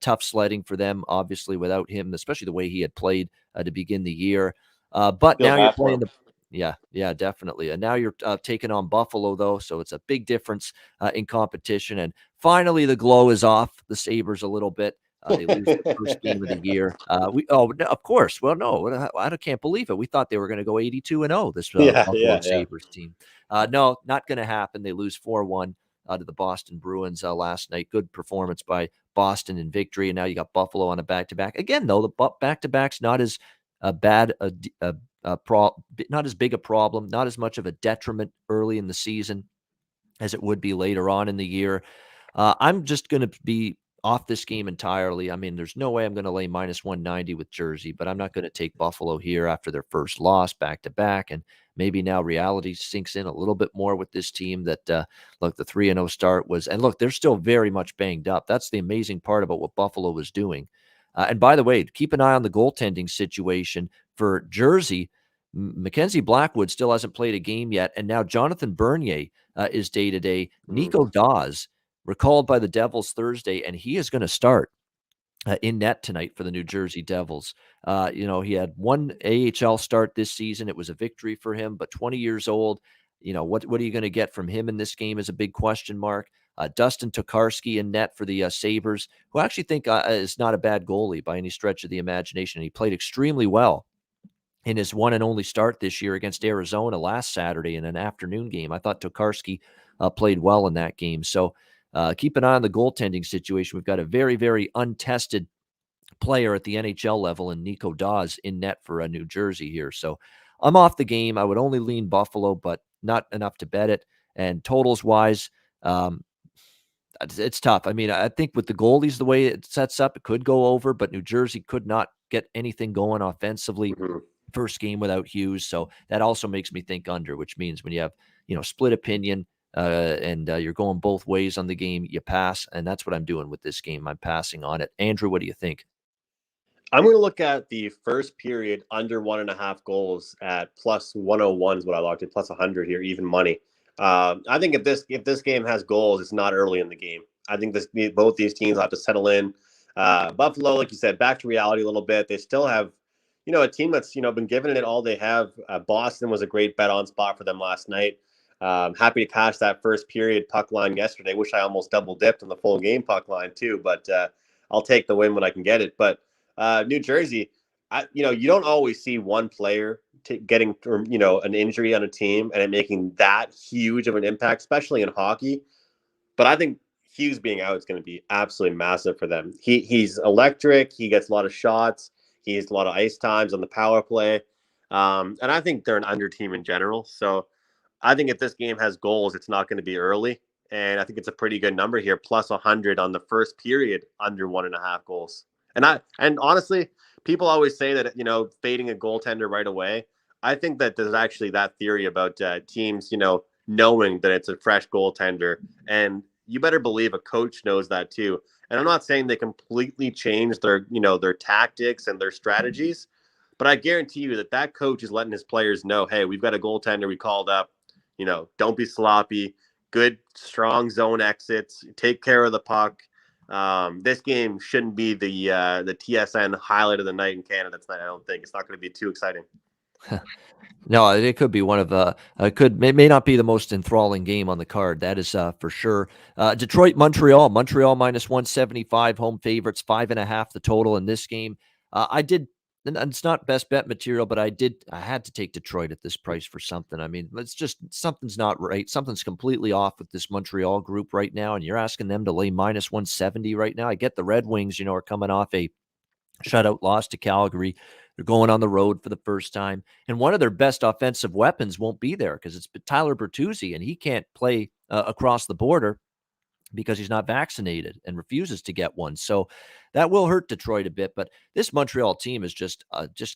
Speaker 2: Tough sledding for them, obviously, without him, especially the way he had played to begin the year. But now you're playing yeah, definitely. And now you're taking on Buffalo, though, so it's a big difference in competition. And finally, the glow is off the Sabres a little bit. They lose the first game of the year. Of course. Well, no, I can't believe it. We thought they were going to go 82-0, this Buffalo Sabres team. No, not going to happen. They lose 4-1 to the Boston Bruins last night. Good performance by Boston in victory. And now you got Buffalo on a back-to-back. Again, though, the back-to-back's not as bad, not as big a problem, not as much of a detriment early in the season as it would be later on in the year. I'm just going to be off this game entirely. I mean, there's no way I'm going to lay minus 190 with Jersey, but I'm not going to take Buffalo here after their first loss back-to-back. And maybe now reality sinks in a little bit more with this team that, look, the 3-0 start was, and look, they're still very much banged up. That's the amazing part about what Buffalo was doing. And by the way, keep an eye on the goaltending situation for Jersey. Mackenzie Blackwood still hasn't played a game yet. And now Jonathan Bernier is day-to-day. Nico Dawes recalled by the Devils Thursday, and he is going to start in net tonight for the New Jersey Devils. He had one AHL start this season. It was a victory for him, but 20 years old. What are you going to get from him in this game is a big question mark. Dustin Tokarski in net for the Sabres, who I actually think is not a bad goalie by any stretch of the imagination. He played extremely well in his one and only start this year against Arizona last Saturday in an afternoon game. I thought Tokarski played well in that game. So keep an eye on the goaltending situation. We've got a very, very untested player at the NHL level in Nico Dawes in net for New Jersey here. So I'm off the game. I would only lean Buffalo, but not enough to bet it. And totals wise, it's tough. I mean, I think with the goalies, the way it sets up, it could go over, but New Jersey could not get anything going offensively. First game without Hughes. So that also makes me think under, which means when you have, split opinion and you're going both ways on the game, you pass. And that's what I'm doing with this game. I'm passing on it. Andrew, what do you think?
Speaker 3: I'm going to look at the first period under 1.5 goals at plus 101 is what I locked at, plus 100 here, even money. I think if this game has goals, it's not early in the game. I think both these teams have to settle in. Buffalo, like you said, back to reality a little bit. They still have, a team that's been giving it all they have. Boston was a great bet on spot for them last night. Happy to cash that first period puck line yesterday. Wish I almost double dipped on the full game puck line too, but I'll take the win when I can get it. But New Jersey, you don't always see one player getting an injury on a team and it making that huge of an impact, especially in hockey. But I think Hughes being out is going to be absolutely massive for them. He's electric. He gets a lot of shots. He has a lot of ice times on the power play. And I think they're an under team in general. So I think if this game has goals, it's not going to be early. And I think it's a pretty good number here, plus 100 on the first period, under 1.5 goals. And honestly, people always say that, fading a goaltender right away. I think that there's actually that theory about teams, knowing that it's a fresh goaltender. And you better believe a coach knows that too. And I'm not saying they completely change their tactics and their strategies, but I guarantee you that coach is letting his players know, hey, we've got a goaltender we called up. Don't be sloppy. Good, strong zone exits. Take care of the puck. This game shouldn't be the TSN highlight of the night in Canada. I don't think it's not going to be too exciting.
Speaker 2: No, it could be one of may not be the most enthralling game on the card. That is for sure. Detroit, Montreal minus 175, home favorites, 5.5 the total in this game. I did, and it's not best bet material, but I had to take Detroit at this price for something. I mean, it's just something's not right. Something's completely off with this Montreal group right now, and you're asking them to lay minus 170 right now. I get the Red Wings, are coming off a shutout loss to Calgary. They're going on the road for the first time. And one of their best offensive weapons won't be there because it's Tyler Bertuzzi, and he can't play across the border because he's not vaccinated and refuses to get one. So that will hurt Detroit a bit. But this Montreal team is just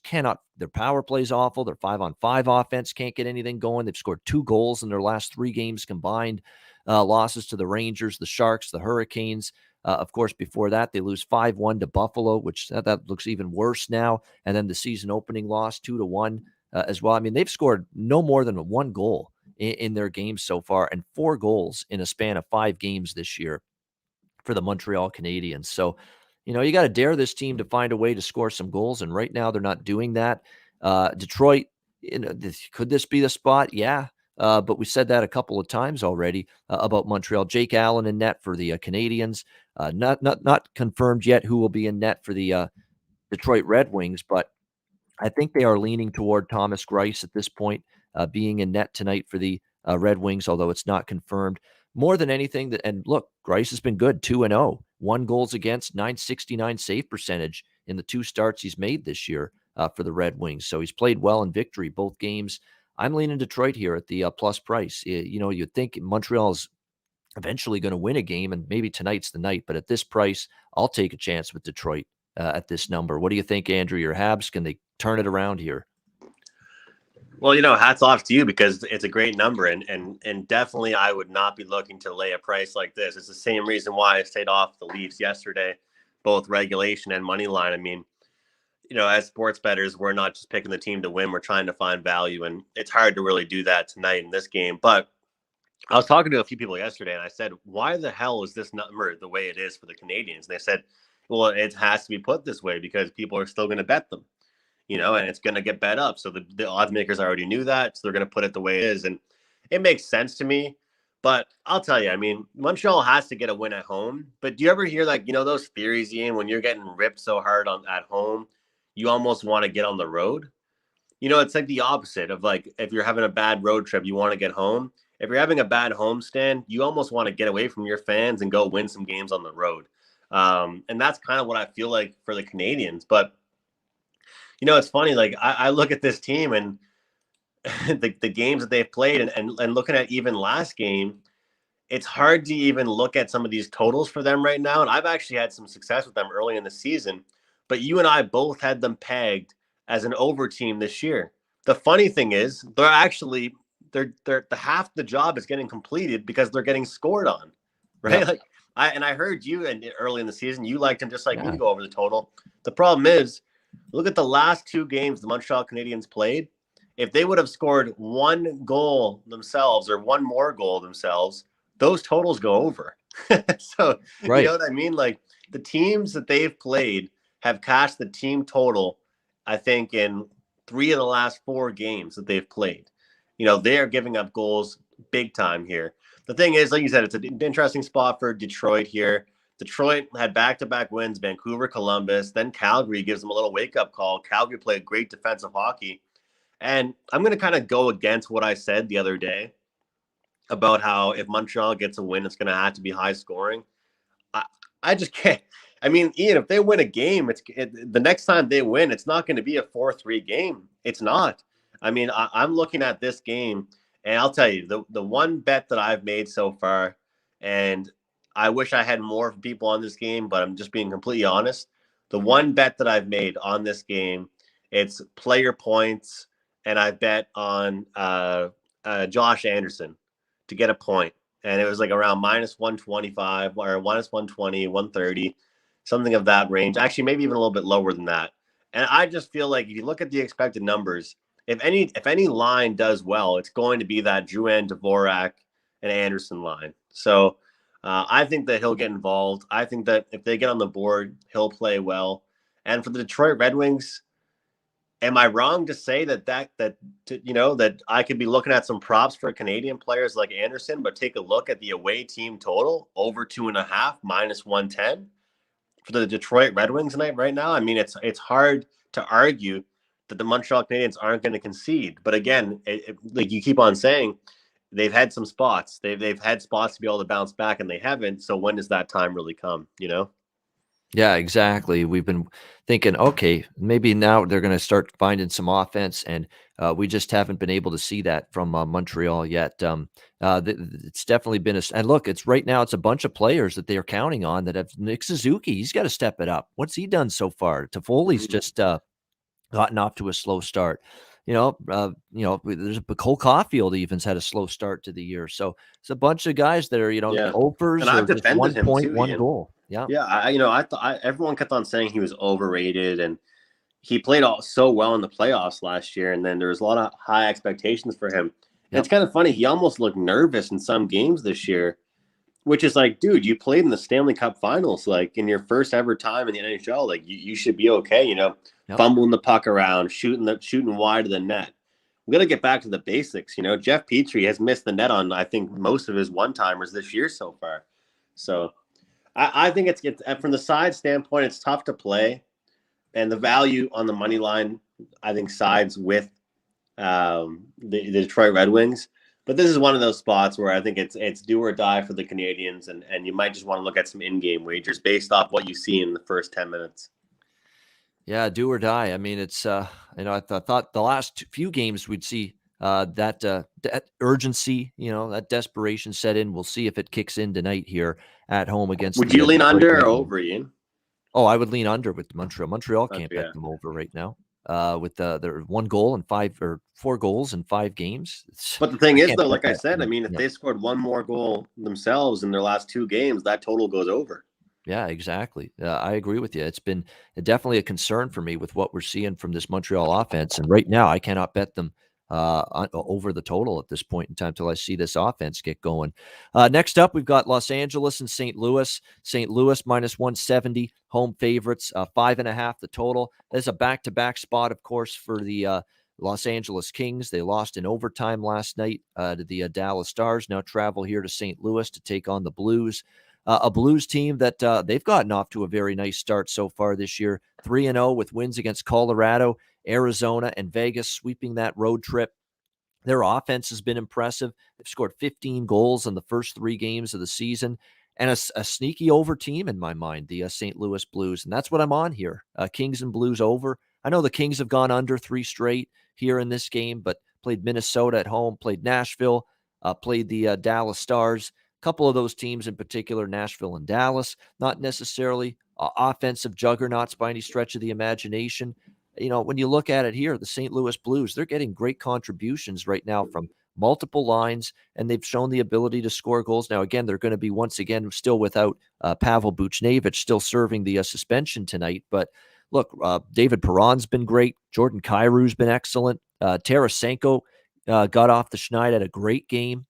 Speaker 2: cannot. Their power play's awful. Their 5-on-5 offense can't get anything going. They've scored 2 goals in their last 3 games combined. Losses to the Rangers, the Sharks, the Hurricanes. Of course, before that, they lose 5-1 to Buffalo, which that looks even worse now. And then the season opening loss 2-1 as well. I mean, they've scored no more than 1 goal in their games so far, and 4 goals in a span of 5 games this year for the Montreal Canadiens. So, you got to dare this team to find a way to score some goals, and right now they're not doing that. Detroit, could this be the spot? Yeah. But we said that a couple of times already about Montreal. Jake Allen in net for the Canadiens. Not confirmed yet who will be in net for the Detroit Red Wings, but I think they are leaning toward Thomas Greiss at this point being in net tonight for the Red Wings, although it's not confirmed. More than anything, and look, Greiss has been good, 2-0, 1 goals against, .969 save percentage in the 2 starts he's made this year for the Red Wings. So he's played well in victory both games. I'm leaning Detroit here at the plus price. You'd think Montreal's eventually going to win a game, and maybe tonight's the night. But at this price, I'll take a chance with Detroit at this number. What do you think, Andrew? Your Habs, can they turn it around here?
Speaker 3: Well, hats off to you because it's a great number, and definitely I would not be looking to lay a price like this. It's the same reason why I stayed off the Leafs yesterday, both regulation and money line. I mean, as sports bettors, we're not just picking the team to win. We're trying to find value, and it's hard to really do that tonight in this game. But I was talking to a few people yesterday, and I said, why the hell is this number the way it is for the Canadiens? And they said, well, it has to be put this way because people are still going to bet them, and it's going to get bet up. So the odds makers already knew that, so they're going to put it the way it is. And it makes sense to me. But I'll tell you, I mean, Montreal has to get a win at home. But do you ever hear, those theories, Ian, when you're getting ripped so hard at home, you almost want to get on the road? It's like the opposite of if you're having a bad road trip, you want to get home. If you're having a bad homestand, you almost want to get away from your fans and go win some games on the road. And that's kind of what I feel like for the Canadiens. But, it's funny. I look at this team and the games that they've played and looking at even last game, it's hard to even look at some of these totals for them right now. And I've actually had some success with them early in the season. But you and I both had them pegged as an over team this year. The funny thing is they're the half the job is getting completed because they're getting scored on, right? Yeah. I heard you and early in the season, you liked them just like me to go over the total. The problem is, look at the last 2 games the Montreal Canadiens played. If they would have scored 1 goal themselves or 1 more goal themselves, those totals go over. So right. You know what I mean? The teams that they've played have cashed the team total, I think, in 3 of the last 4 games that they've played. They are giving up goals big time here. The thing is, like you said, it's an interesting spot for Detroit here. Detroit had back-to-back wins, Vancouver, Columbus, then Calgary gives them a little wake-up call. Calgary played great defensive hockey. And I'm going to kind of go against what I said the other day about how if Montreal gets a win, it's going to have to be high scoring. I just can't. I mean, Ian, if they win a game, the next time they win, it's not going to be a 4-3 game. It's not. I mean, I'm looking at this game, and I'll tell you, the one bet that I've made so far, and I wish I had more people on this game, but I'm just being completely honest. The one bet that I've made on this game, it's player points, and I bet on Josh Anderson to get a point. And it was around minus 125 or minus 120, 130, something of that range. Actually, maybe even a little bit lower than that. And I just feel like if you look at the expected numbers, if any line does well, it's going to be that Drouin, Dvorak, and Anderson line. So I think that he'll get involved. I think that if they get on the board, he'll play well. And for the Detroit Red Wings, am I wrong to say that I could be looking at some props for Canadian players like Anderson, but take a look at the away team total over 2.5 minus 110 for the Detroit Red Wings tonight right now? I mean, it's hard to argue that the Montreal Canadiens aren't going to concede. But again, like you keep on saying, they've had some spots. They've had spots to be able to bounce back, and they haven't. So when does that time really come?
Speaker 2: Yeah, exactly. We've been thinking, okay, maybe now they're going to start finding some offense, and we just haven't been able to see that from Montreal yet. It's definitely been and look, it's right now. It's a bunch of players that they are counting on that have Nick Suzuki. He's got to step it up. What's he done so far? Toffoli's just gotten off to a slow start. There's Cole Caulfield even's had a slow start to the year. So it's a bunch of guys that are, overs
Speaker 3: and I've
Speaker 2: or just
Speaker 3: defended
Speaker 2: 1
Speaker 3: him
Speaker 2: point,
Speaker 3: too,
Speaker 2: one
Speaker 3: Ian.
Speaker 2: goal. Yeah.
Speaker 3: Yeah. I thought everyone kept on saying he was overrated, and he played so well in the playoffs last year. And then there was a lot of high expectations for him.
Speaker 2: Yep.
Speaker 3: It's kind of funny. He almost looked nervous in some games this year, which is like, dude, you played in the Stanley Cup Finals, like in your first ever time in the NHL. Like you should be okay,
Speaker 2: Yep.
Speaker 3: fumbling the puck around, shooting wide of the net. We got to get back to the basics. Jeff Petrie has missed the net on, I think, most of his one-timers this year so far. So I think it's from the side standpoint, it's tough to play, and the value on the money line, I think, sides with the Detroit Red Wings. But this is one of those spots where I think it's do or die for the Canadiens, and you might just want to look at some in-game wagers based off what you see in the first 10 minutes.
Speaker 2: Yeah, do or die. I mean, it's I thought the last few games we'd see that urgency, that desperation set in. We'll see if it kicks in tonight here at home against.
Speaker 3: Would you lean under or over, Ian?
Speaker 2: Oh, I would lean under with Montreal. Montreal can't
Speaker 3: Okay,
Speaker 2: bet them over right now. With their 1 goal and 4 goals in 5 games.
Speaker 3: But the thing is, though, like I said, I mean, if they scored 1 more goal themselves in their last 2 games, that total goes over.
Speaker 2: Yeah, exactly. I agree with you. It's been definitely a concern for me with what we're seeing from this Montreal offense. And right now, I cannot bet them over the total at this point in time until I see this offense get going. Next up, we've got Los Angeles and St. Louis. St. Louis minus 170, home favorites, 5.5 the total. There's a back-to-back spot, of course, for the Los Angeles Kings. They lost in overtime last night to the Dallas Stars. Now travel here to St. Louis to take on the Blues. A Blues team that they've gotten off to a very nice start so far this year. 3-0 with wins against Colorado, Arizona, and Vegas, sweeping that road trip. Their offense has been impressive. They've scored 15 goals in the first 3 games of the season, and a sneaky over team in my mind, the St. Louis Blues. And that's what I'm on here. Kings and Blues over. I know the Kings have gone under 3 straight here in this game, but played Minnesota at home, played Nashville, played the Dallas Stars. Couple of those teams in particular, Nashville and Dallas, not necessarily offensive juggernauts by any stretch of the imagination. When you look at it here, the St. Louis Blues, they're getting great contributions right now from multiple lines, and they've shown the ability to score goals. Now, again, they're going to be once again still without Pavel Buchnevich, still serving the suspension tonight. But look, David Perron's been great. Jordan Kyrou's been excellent. Tarasenko got off the schneid, had a great game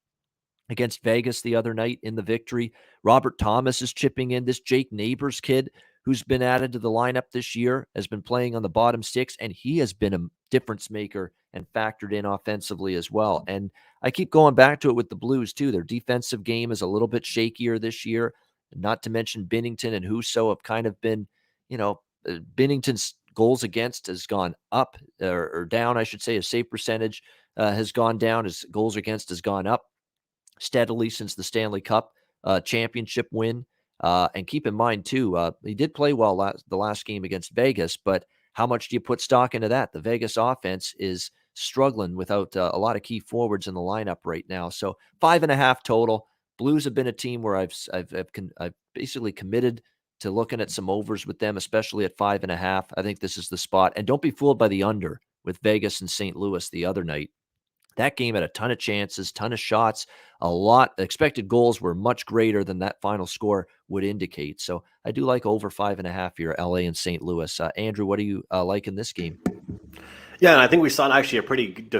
Speaker 2: against Vegas the other night in the victory. Robert Thomas is chipping in. This Jake Neighbors kid who's been added to the lineup this year has been playing on the bottom 6, and he has been a difference maker and factored in offensively as well. And I keep going back to it with the Blues too. Their defensive game is a little bit shakier this year, not to mention Binnington and Husso have kind of been, Binnington's goals against has gone up or down, I should say. His save percentage has gone down. His goals against has gone up steadily since the Stanley Cup championship win. And keep in mind, too, he did play well the last game against Vegas, but how much do you put stock into that? The Vegas offense is struggling without a lot of key forwards in the lineup right now. So 5.5 total. Blues have been a team where I've basically committed to looking at some overs with them, especially at 5.5. I think this is the spot. And don't be fooled by the under with Vegas and St. Louis the other night. That game had a ton of chances, ton of shots, a lot. The expected goals were much greater than that final score would indicate. So I do like over 5.5 here, LA and St. Louis. Andrew, what do you like in this game?
Speaker 3: Yeah, and I think we saw actually a pretty good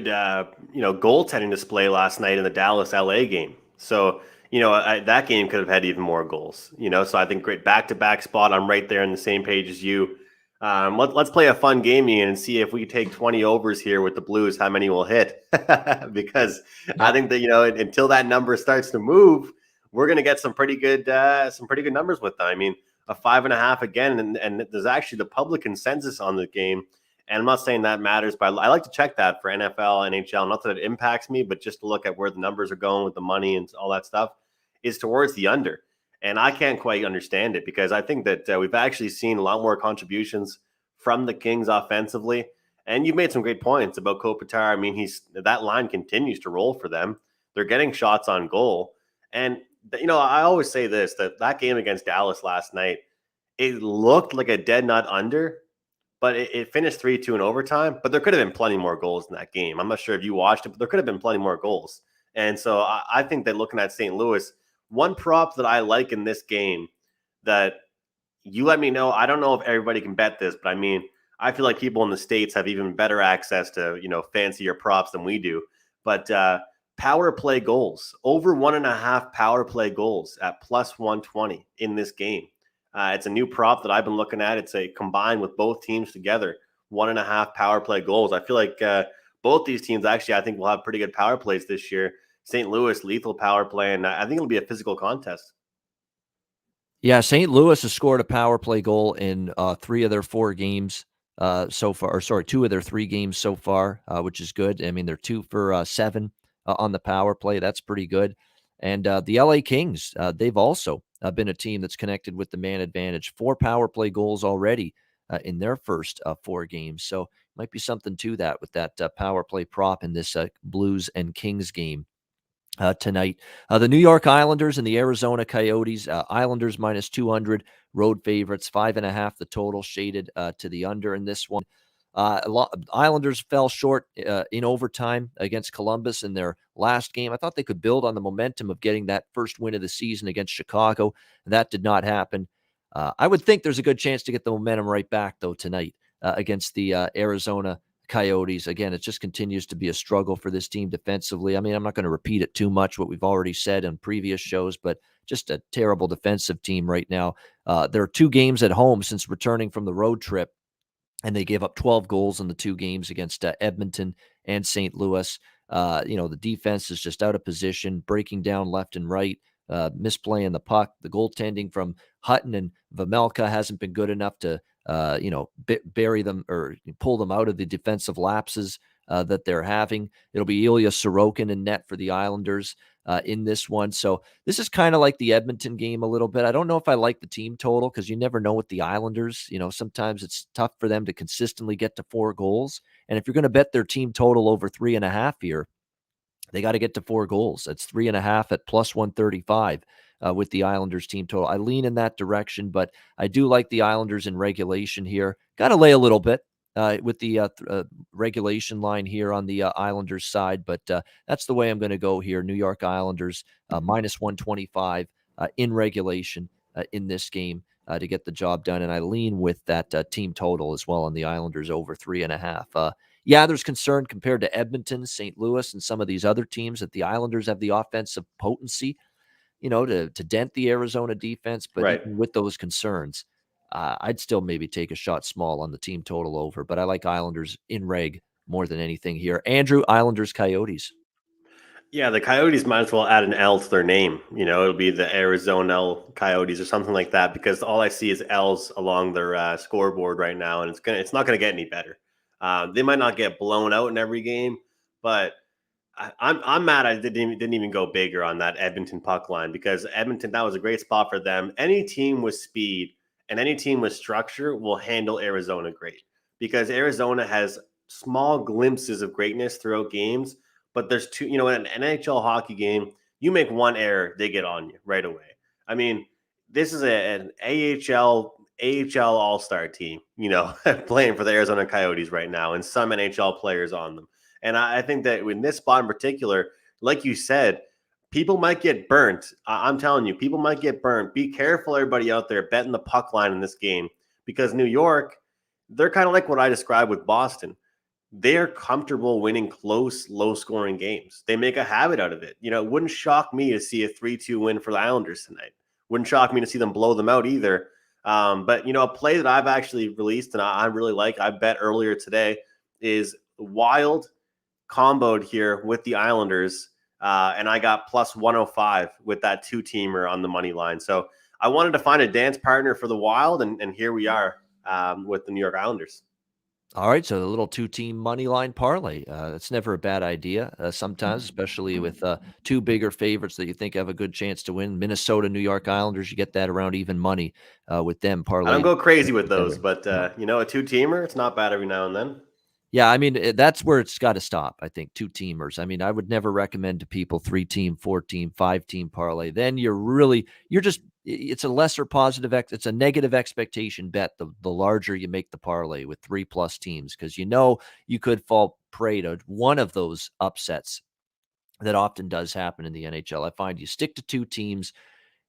Speaker 3: goaltending display last night in the Dallas-LA game. So, that game could have had even more goals. So I think great back-to-back spot. I'm right there on the same page as you. Let's play a fun game, Ian, and see if we take 20 overs here with the Blues, how many we'll hit. Because I think that, until that number starts to move, we're going to get some pretty good numbers with them. I mean, a 5.5 again, and there's actually the public consensus on the game. And I'm not saying that matters, but I like to check that for NFL, NHL. Not that it impacts me, but just to look at where the numbers are going with the money and all that stuff is towards the under. And I can't quite understand it because I think that we've actually seen a lot more contributions from the Kings offensively. And you've made some great points about Kopitar. I mean, that line continues to roll for them. They're getting shots on goal. And, I always say this, that game against Dallas last night, it looked like a dead nut under, but it finished 3-2 in overtime. But there could have been plenty more goals in that game. I'm not sure if you watched it, but there could have been plenty more goals. And so I think that looking at St. Louis, one prop that I like in this game that you let me know, I don't know if everybody can bet this, but I mean, I feel like people in the States have even better access to, fancier props than we do. But power play goals, over 1.5 power play goals at plus 120 in this game. It's a new prop that I've been looking at. It's a combined with both teams together, 1.5 power play goals. I feel like both these teams actually, I think, will have pretty good power plays this year. St. Louis, lethal power play, and I think it'll be a physical contest.
Speaker 2: Yeah, St. Louis has scored a power play goal in 3 of their 4 games so far. Or sorry, 2 of their 3 games so far, which is good. I mean, they're 2 for 7 on the power play. That's pretty good. And the LA Kings, they've also been a team that's connected with the man advantage. 4 power play goals already in their first 4 games. So might be something to that with that power play prop in this Blues and Kings game tonight. The New York Islanders and the Arizona Coyotes. Islanders minus 200, road favorites, 5.5 the total, shaded to the under in this one. Islanders fell short in overtime against Columbus in their last game. I thought they could build on the momentum of getting that first win of the season against Chicago. That did not happen. I would think there's a good chance to get the momentum right back, though, tonight against the Arizona Coyotes. Again, it just continues to be a struggle for this team defensively. I mean, I'm not going to repeat it too much, what we've already said in previous shows, but just a terrible defensive team right now. There are 2 games at home since returning from the road trip, and they gave up 12 goals in the 2 games against Edmonton and St. Louis. The defense is just out of position, breaking down left and right, misplaying the puck. The goaltending from Hutton and Vejmelka hasn't been good enough to bury them or pull them out of the defensive lapses that they're having. It'll be Ilya Sorokin in net for the Islanders in this one. So this is kind of like the Edmonton game a little bit. I don't know if I like the team total because you never know with the Islanders. Sometimes it's tough for them to consistently get to 4 goals. And if you're going to bet their team total over 3.5 here, they got to get to 4 goals. That's 3.5 at plus 135 with the Islanders team total. I lean in that direction, but I do like the Islanders in regulation here. Got to lay a little bit with the regulation line here on the Islanders side, but that's the way I'm going to go here. New York Islanders minus 125 in regulation in this game to get the job done. And I lean with that team total as well on the Islanders over 3.5. Yeah, there's concern compared to Edmonton, St. Louis, and some of these other teams that the Islanders have the offensive potency, to dent the Arizona defense. But
Speaker 3: Right.
Speaker 2: even with those concerns, I'd still maybe take a shot small on the team total over. But I like Islanders in reg more than anything here. Andrew, Islanders, Coyotes.
Speaker 3: Yeah, the Coyotes might as well add an L to their name. It'll be the Arizona Coyotes or something like that because all I see is L's along their scoreboard right now, and it's not gonna get any better. They might not get blown out in every game, but I'm mad I didn't even go bigger on that Edmonton puck line because Edmonton, that was a great spot for them. Any team with speed and any team with structure will handle Arizona great because Arizona has small glimpses of greatness throughout games. But there's 2, in an NHL hockey game, you make one error, they get on you right away. I mean, this is an AHL All-Star team, playing for the Arizona Coyotes right now, and some NHL players on them. And I think that in this spot in particular, like you said, people might get burnt. I'm telling you, people might get burnt. Be careful, everybody out there, betting the puck line in this game because New York, they're kind of like what I described with Boston. They're comfortable winning close, low-scoring games. They make a habit out of it. It wouldn't shock me to see a 3-2 win for the Islanders tonight. Wouldn't shock me to see them blow them out either. But, a play that I've actually released and I really like, I bet earlier today, is Wild comboed here with the Islanders. And I got plus 105 with that 2-teamer on the money line. So I wanted to find a dance partner for the Wild, and here we are with the New York Islanders.
Speaker 2: All right, so the little 2-team money line parlay. That's never a bad idea sometimes, especially with 2 bigger favorites that you think have a good chance to win. Minnesota, New York Islanders, you get that around even money with them parlay.
Speaker 3: I don't go crazy with those,
Speaker 2: together.
Speaker 3: but, a 2-teamer, it's not bad every now and then.
Speaker 2: Yeah, I mean, that's where it's got to stop, I think, 2-teamers. I mean, I would never recommend to people 3-team, 4-team, 5-team parlay. Then it's a lesser positive, it's a negative expectation bet the larger you make the parlay with 3+ teams, because you could fall prey to one of those upsets that often does happen in the NHL. I find you stick to 2 teams,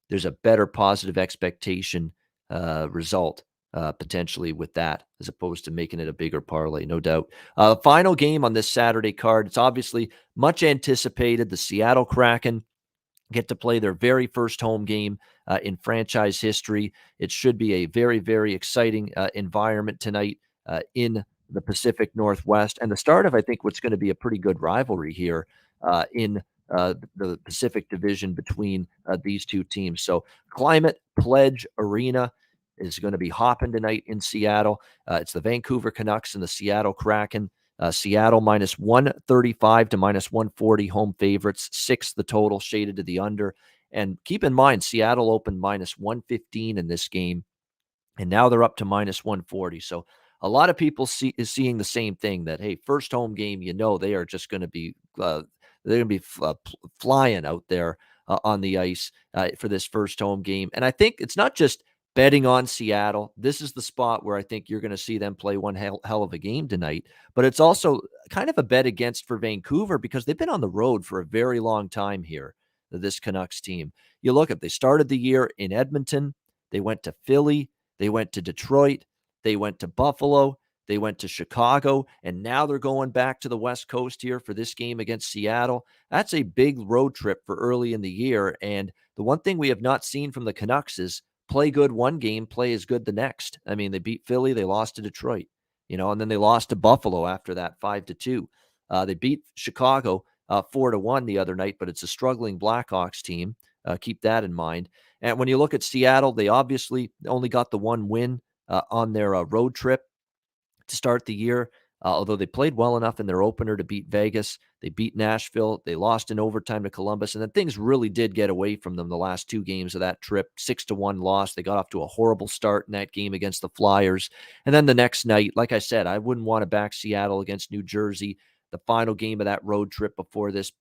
Speaker 2: there's a better positive expectation result potentially with that, as opposed to making it a bigger parlay, no doubt. Final game on this Saturday card, it's obviously much anticipated. The Seattle Kraken get to play their very first home game in franchise history. It should be a very, very exciting environment tonight in the Pacific Northwest, and the start of, I think, what's going to be a pretty good rivalry here in the Pacific Division between these 2 teams. So Climate Pledge Arena is going to be hopping tonight in Seattle. It's the Vancouver Canucks and the Seattle Kraken. Seattle minus 135 to minus 140 home favorites, 6 the total, shaded to the under. And keep in mind, Seattle opened minus 115 in this game, and now they're up to minus 140. So a lot of people is seeing the same thing, that, hey, first home game, they are just going to be flying out there on the ice for this first home game. And I think it's not just betting on Seattle. This is the spot where I think you're going to see them play one hell of a game tonight. But it's also kind of a bet against for Vancouver, because they've been on the road for a very long time here, this Canucks team. You look at, they started the year in Edmonton. They went to Philly. They went to Detroit. They went to Buffalo. They went to Chicago. And now they're going back to the West Coast here for this game against Seattle. That's a big road trip for early in the year. And the one thing we have not seen from the Canucks is play good one game, play as good the next. I mean, they beat Philly, they lost to Detroit, and then they lost to Buffalo after that 5-2. They beat Chicago 4-1 the other night, but it's a struggling Blackhawks team. Keep that in mind. And when you look at Seattle, they obviously only got the one win on their road trip to start the year. Although they played well enough in their opener to beat Vegas, they beat Nashville, they lost in overtime to Columbus, and then things really did get away from them the last 2 games of that trip. 6-1 loss. They got off to a horrible start in that game against the Flyers. And then the next night, like I said, I wouldn't want to back Seattle against New Jersey, the final game of that road trip before this,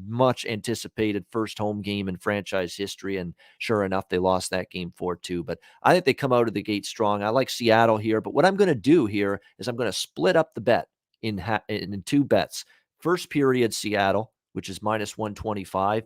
Speaker 2: much anticipated first home game in franchise history. And sure enough, they lost that game 4-2. But I think they come out of the gate strong. I like Seattle here. But what I'm going to do here is I'm going to split up the bet in 2 bets. First period Seattle, which is minus 125,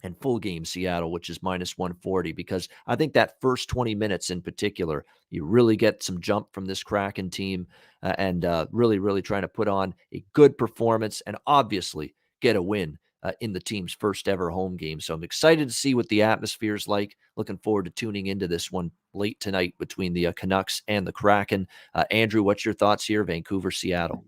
Speaker 2: and full game Seattle, which is minus 140, because I think that first 20 minutes in particular, you really get some jump from this Kraken team and really, really trying to put on a good performance and obviously get a win in the team's first ever home game. So I'm excited to see what the atmosphere is like. Looking forward to tuning into this one late tonight between the Canucks and the Kraken. Andrew, what's your thoughts here? Vancouver, Seattle.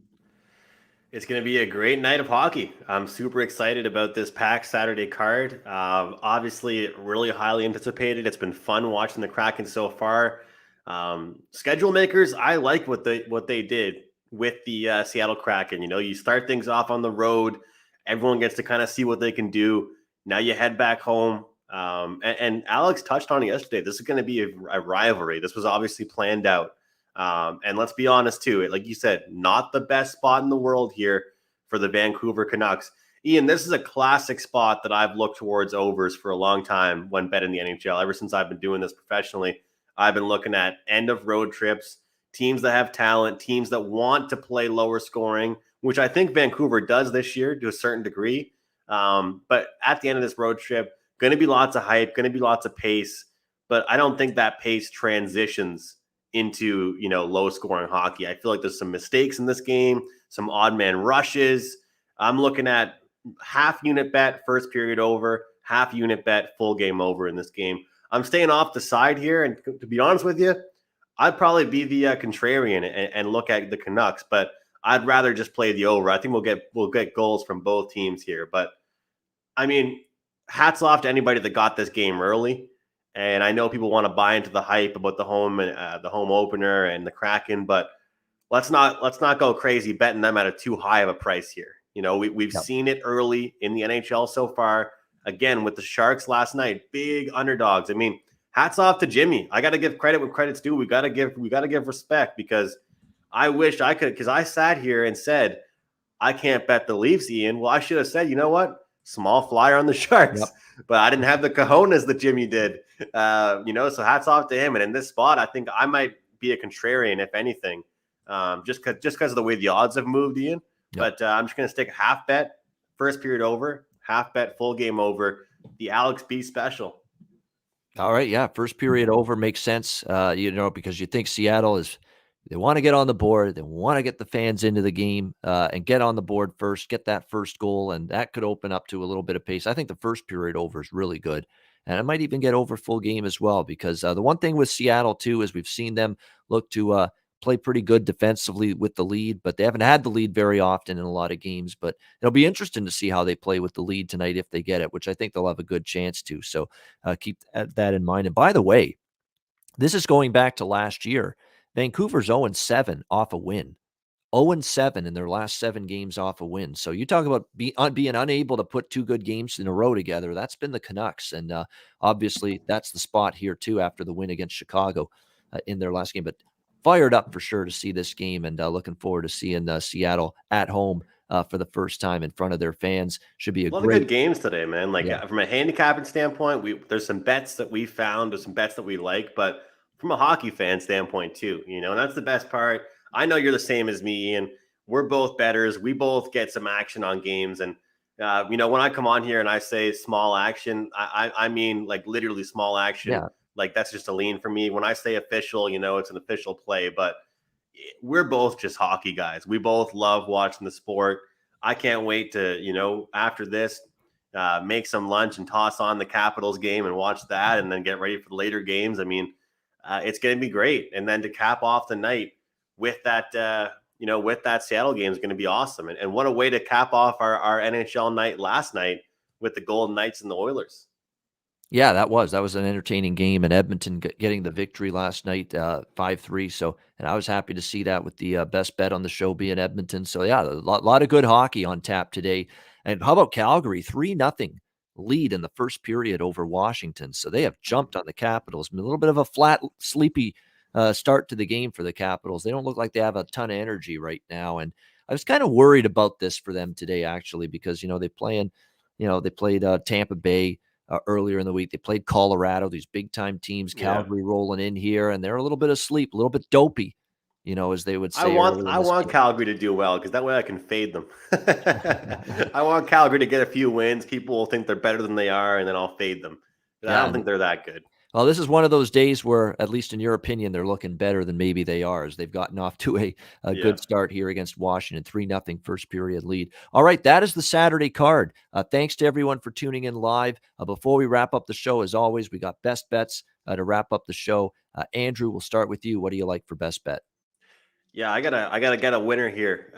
Speaker 3: It's going to be a great night of hockey. I'm super excited about this packed Saturday card. Obviously, really highly anticipated. It's been fun watching the Kraken so far. Schedule makers, I like what they did with the Seattle Kraken. You start things off on the road. Everyone gets to kind of see what they can do. Now you head back home. And Alex touched on it yesterday. This is going to be a rivalry. This was obviously planned out. And let's be honest, too. Like you said, not the best spot in the world here for the Vancouver Canucks. Ian, this is a classic spot that I've looked towards overs for a long time when betting the NHL. Ever since I've been doing this professionally, I've been looking at end of road trips, teams that have talent, teams that want to play lower scoring, which I think Vancouver does this year to a certain degree. But at the end of this road trip, going to be lots of hype, going to be lots of pace, but I don't think that pace transitions into, low scoring hockey. I feel like there's some mistakes in this game, some odd man rushes. I'm looking at half unit bet first period over, half unit bet full game over in this game. I'm staying off the side here. And to be honest with you, I'd probably be the contrarian and look at the Canucks, but I'd rather just play the over. I think we'll get goals from both teams here. But I mean, hats off to anybody that got this game early. And I know people want to buy into the hype about the home opener and the Kraken, but let's not go crazy betting them at a too high of a price here. You know, we've seen it early in the NHL so far. Again, with the Sharks last night, big underdogs. I mean, hats off to Jimmy. I got to give credit when credit's due. We got to give respect, because I wish I could, because I sat here and said I can't bet the Leafs, Ian. Well, I should have said, you know what? Small flyer on the Sharks, but I didn't have the cojones that Jimmy did. So hats off to him. And in this spot, I think I might be a contrarian, if anything, just because of the way the odds have moved, Ian. But I'm just going to stick a half bet, first period over, half bet, full game over, the Alex B special.
Speaker 2: All right. Yeah. First period over makes sense, because you think Seattle they want to get on the board. They want to get the fans into the game and get on the board first, get that first goal. And that could open up to a little bit of pace. I think the first period over is really good. And I might even get over full game as well, because the one thing with Seattle, too, is we've seen them look to play pretty good defensively with the lead, but they haven't had the lead very often in a lot of games. But it'll be interesting to see how they play with the lead tonight if they get it, which I think they'll have a good chance to. So keep that in mind. And by the way, this is going back to last year. Vancouver's 0-7 off a win. 0-7 in their last 7 games off a win. So you talk about being unable to put 2 good games in a row together. That's been the Canucks. And obviously that's the spot here too after the win against Chicago in their last game. But fired up for sure to see this game, and looking forward to seeing Seattle at home for the first time in front of their fans. Should be a
Speaker 3: lot
Speaker 2: great
Speaker 3: of good games today, man. From a handicapping standpoint, there's some bets that we found, there's some bets that we like, but from a hockey fan standpoint too, and that's the best part. I know you're the same as me, Ian. We're both bettors. We both get some action on games, and when I come on here and I say small action, I mean like literally small action.
Speaker 2: Yeah.
Speaker 3: Like that's just a lean for me. When I say official, it's an official play, but we're both just hockey guys. We both love watching the sport. I can't wait to, after this, make some lunch and toss on the Capitals game and watch that, and then get ready for the later games. I mean, it's going to be great. And then to cap off the night with that, with that Seattle game is going to be awesome. And what a way to cap off our NHL night last night with the Golden Knights and the Oilers.
Speaker 2: Yeah, that was an entertaining game, and Edmonton getting the victory last night, 5-3. So, and I was happy to see that with the best bet on the show being Edmonton. So, yeah, a lot of good hockey on tap today. And how about Calgary? 3-0 lead in the first period over Washington. So they have jumped on the Capitals. A little bit of a flat, sleepy start to the game for the Capitals. They don't look like they have a ton of energy right now. And I was kind of worried about this for them today, actually, because they played Tampa Bay earlier in the week. They played Colorado, these big time teams. Calgary rolling in here, and they're a little bit asleep, a little bit dopey, as they would say.
Speaker 3: I want Calgary to do well, because that way I can fade them. I want Calgary to get a few wins. People will think they're better than they are, and then I'll fade them. But I don't think they're that good.
Speaker 2: Well, this is one of those days where, at least in your opinion, they're looking better than maybe they are, as they've gotten off to a good start here against Washington. 3-0 first period lead. All right, that is the Saturday card. Thanks to everyone for tuning in live. Before we wrap up the show, as always, we got best bets to wrap up the show. Andrew, we'll start with you. What do you like for best bet?
Speaker 3: Yeah, I gotta get a winner here.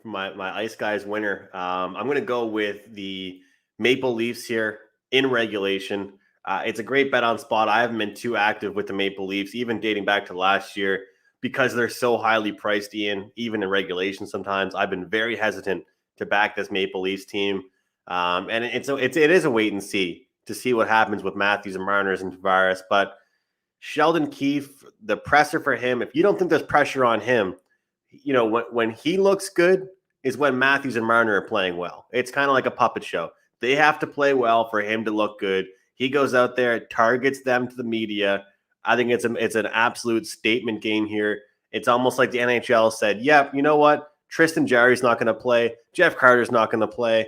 Speaker 3: My Ice Guys winner. I'm gonna go with the Maple Leafs here in regulation. It's a great bet on spot. I haven't been too active with the Maple Leafs, even dating back to last year, because they're so highly priced, Ian, even in regulation. Sometimes I've been very hesitant to back this Maple Leafs team. And it is a wait and see to see what happens with Matthews and Marner and Tavares. But Sheldon Keefe, the pressure for him, if you don't think there's pressure on him, when he looks good is when Matthews and Marner are playing well. It's kind of like a puppet show. They have to play well for him to look good. He goes out there, targets them to the media. I think it's an absolute statement game here. It's almost like the NHL said, "Yep, you know what? Tristan Jarry's not going to play. Jeff Carter's not going to play.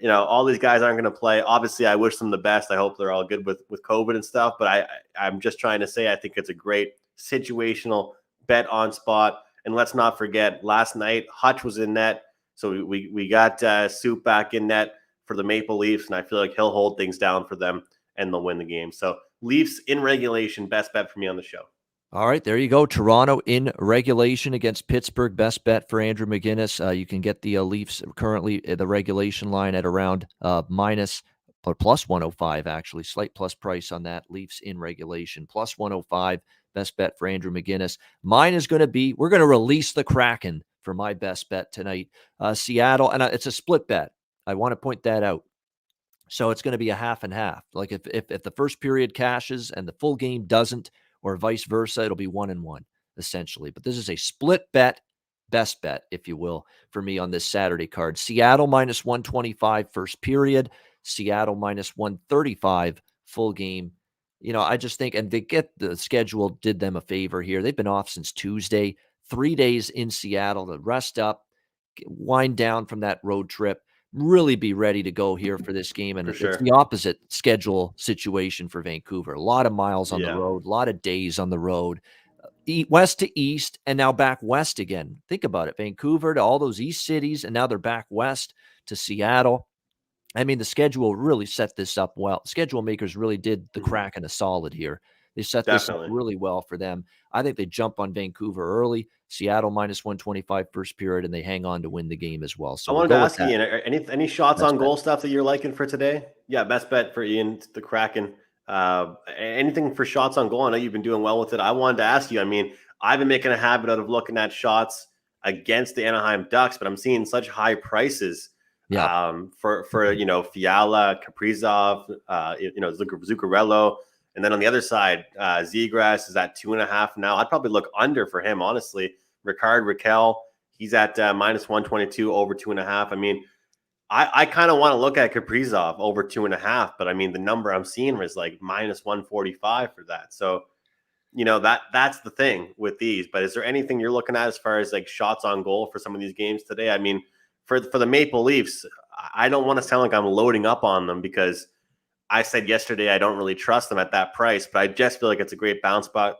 Speaker 3: All these guys aren't going to play." Obviously, I wish them the best. I hope they're all good with COVID and stuff. But I'm just trying to say I think it's a great situational bet on spot. And let's not forget, last night Hutch was in net, so we got Soup back in net for the Maple Leafs, and I feel like he'll hold things down for them, and they'll win the game. So Leafs in regulation, best bet for me on the show.
Speaker 2: All right, there you go. Toronto in regulation against Pittsburgh. Best bet for Andrew McInnis. You can get the Leafs currently the regulation line at around minus or plus 105, actually. Slight plus price on that. Leafs in regulation, plus 105. Best bet for Andrew McInnis. Mine is going to be, we're going to release the Kraken for my best bet tonight. Seattle, and it's a split bet. I want to point that out. So it's going to be a half and half. Like if the first period cashes and the full game doesn't, or vice versa, it'll be 1-1 essentially. But this is a split bet, best bet, if you will, for me on this Saturday card. Seattle minus 125 first period, Seattle minus 135 full game. I just think, and they get the schedule did them a favor here. They've been off since Tuesday, 3 days in Seattle to rest up, wind down from that road trip. Really be ready to go here for this game. And it's the opposite schedule situation for Vancouver. A lot of miles on the road, a lot of days on the road, west to east, and now back west again. Think about it. Vancouver to all those east cities, and now they're back west to Seattle. I mean, the schedule really set this up well. Schedule makers really did the Kraken a solid here. They set this up really well for them. I think they jump on Vancouver early. Seattle minus 125 first period, and they hang on to win the game as well. So
Speaker 3: I wanted to ask Ian, any shots on goal stuff that you're liking for today? Yeah, best bet for Ian, the Kraken. Anything for shots on goal? I know you've been doing well with it. I wanted to ask you, I mean, I've been making a habit out of looking at shots against the Anaheim Ducks, but I'm seeing such high prices for Fiala, Kaprizov, Zuccarello. And then on the other side, Zegras is at 2.5 now. I'd probably look under for him, honestly. Raquel, he's at minus 122 over 2.5. I mean, I kind of want to look at Kaprizov over 2.5, but I mean, the number I'm seeing is like minus 145 for that. So, that's the thing with these. But is there anything you're looking at as far as like shots on goal for some of these games today? I mean, for the Maple Leafs, I don't want to sound like I'm loading up on them because I said yesterday I don't really trust them at that price, but I just feel like it's a great bounce back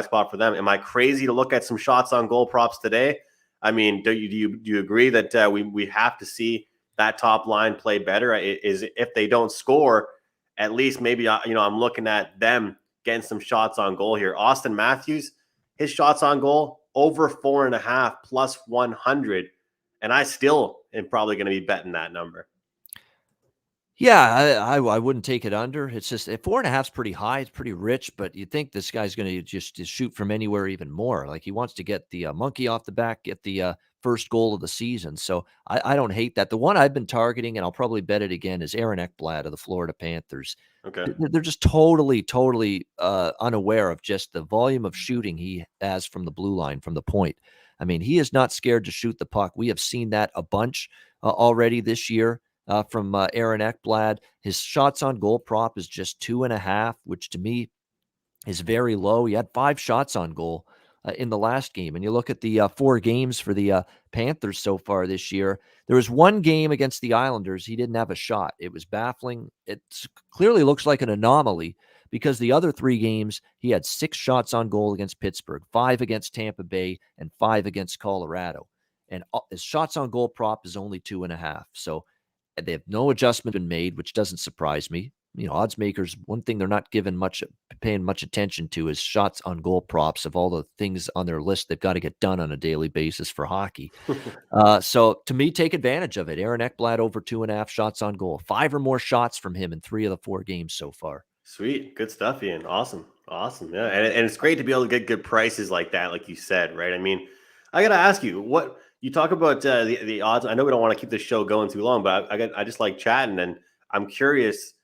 Speaker 3: spot for them. Am I crazy to look at some shots on goal props today? I mean, do you agree that we have to see that top line play better? Is if they don't score, at least maybe I'm looking at them getting some shots on goal here. Austin Matthews, his shots on goal over 4.5 plus 100, and I still am probably going to be betting that number.
Speaker 2: Yeah, I wouldn't take it under. It's just 4.5 is pretty high. It's pretty rich, but you think this guy's going to just shoot from anywhere even more. Like he wants to get the monkey off the back, get the first goal of the season. So I don't hate that. The one I've been targeting, and I'll probably bet it again, is Aaron Ekblad of the Florida Panthers.
Speaker 3: Okay,
Speaker 2: they're just totally unaware of just the volume of shooting he has from the blue line, from the point. I mean, he is not scared to shoot the puck. We have seen that a bunch already this year. From Aaron Ekblad. His shots on goal prop is just 2.5, which to me is very low. He had 5 shots on goal in the last game. And you look at the 4 games for the Panthers so far this year. There was one game against the Islanders. He didn't have a shot. It was baffling. It clearly looks like an anomaly because the other 3 games, he had 6 shots on goal against Pittsburgh, 5 against Tampa Bay, and 5 against Colorado. And his shots on goal prop is only 2.5. So they have no adjustment been made, which doesn't surprise me. Odds makers, one thing they're not paying much attention to is shots on goal props of all the things on their list they've got to get done on a daily basis for hockey. So to me, take advantage of it. Aaron Ekblad over 2.5 shots on goal, 5 or more shots from him in 3 of the 4 games so far.
Speaker 3: Sweet. Good stuff, Ian. Awesome. Yeah. And it's great to be able to get good prices like that, like you said, right? I mean, I got to ask you, what you talk about the odds. I know we don't want to keep this show going too long, but I just like chatting, and I'm curious,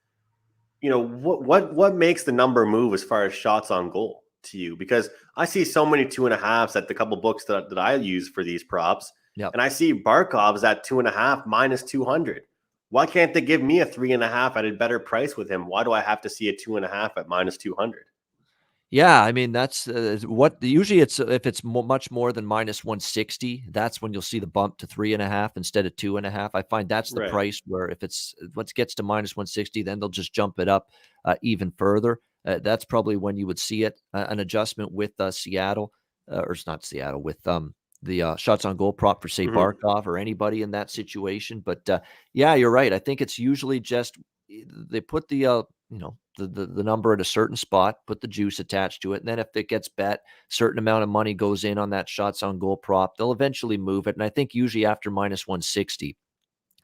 Speaker 3: what makes the number move as far as shots on goal to you? Because I see so many 2.5s at the couple books that I use for these props.
Speaker 2: Yep.
Speaker 3: And I see Barkov's at 2.5 minus 200. Why can't they give me a 3.5 at a better price with him? Why do I have to see a 2.5 at minus 200?
Speaker 2: Yeah, I mean, that's what usually it's if it's much more than minus 160, that's when you'll see the bump to 3.5 instead of 2.5. I find that's the price where if it's once it gets to minus 160, then they'll just jump it up even further. That's probably when you would see it, an adjustment with Seattle, or it's not Seattle, with the shots on goal prop for, say, Barkov or anybody in that situation. But yeah, you're right. I think it's usually just they put the the number at a certain spot, put the juice attached to it, and then if it gets bet, certain amount of money goes in on that shots on goal prop. They'll eventually move it, and I think usually after minus 160,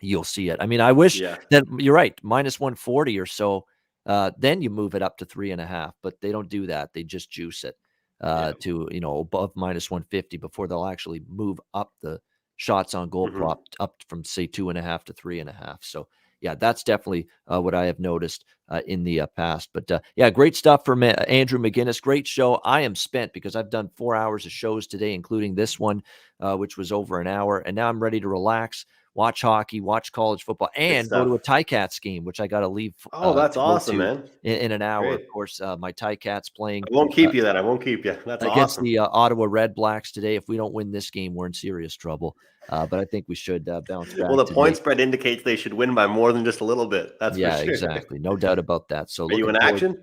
Speaker 2: you'll see it. I mean, I wish that you're right, minus 140 or so. Then you move it up to 3.5, but they don't do that. They just juice it to, above minus 150 before they'll actually move up the shots on goal prop up from, say, 2.5 to 3.5. So yeah, that's definitely what I have noticed in the past. But yeah, great stuff from Andrew McInnis. Great show. I am spent because I've done 4 hours of shows today, including this one, which was over an hour. And now I'm ready to relax, watch hockey, watch college football, and go to a Ticats game, which I got to leave.
Speaker 3: Oh, that's awesome, man.
Speaker 2: In an hour.
Speaker 3: Great.
Speaker 2: Of course, my Ticats playing.
Speaker 3: I won't keep you then. I won't keep you. That's
Speaker 2: against
Speaker 3: awesome.
Speaker 2: the Ottawa Red Blacks today. If we don't win this game, we're in serious trouble. But I think we should bounce back.
Speaker 3: Well, the point spread indicates they should win by more than just a little bit. That's for sure.
Speaker 2: Exactly. No doubt about that. So,
Speaker 3: are you in action?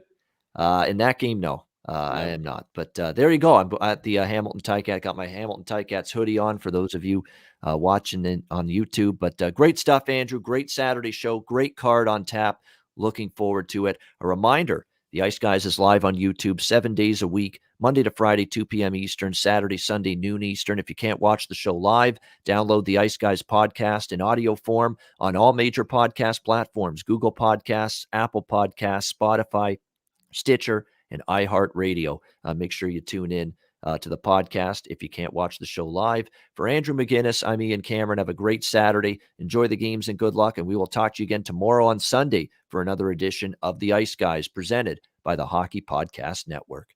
Speaker 2: In that game? No, I am not. But there you go. I'm at the Hamilton Ticat. Got my Hamilton Ticats hoodie on for those of you watching on YouTube. But great stuff, Andrew. Great Saturday show. Great card on tap. Looking forward to it. A reminder, the Ice Guys is live on YouTube 7 days a week, Monday to Friday, 2 p.m. Eastern, Saturday, Sunday, noon Eastern. If you can't watch the show live, download the Ice Guys podcast in audio form on all major podcast platforms, Google Podcasts, Apple Podcasts, Spotify, Stitcher, and iHeartRadio. Make sure you tune in to the podcast if you can't watch the show live. For Andrew McInnis, I'm Ian Cameron. Have a great Saturday. Enjoy the games and good luck, and we will talk to you again tomorrow on Sunday for another edition of the Ice Guys presented by the Hockey Podcast Network.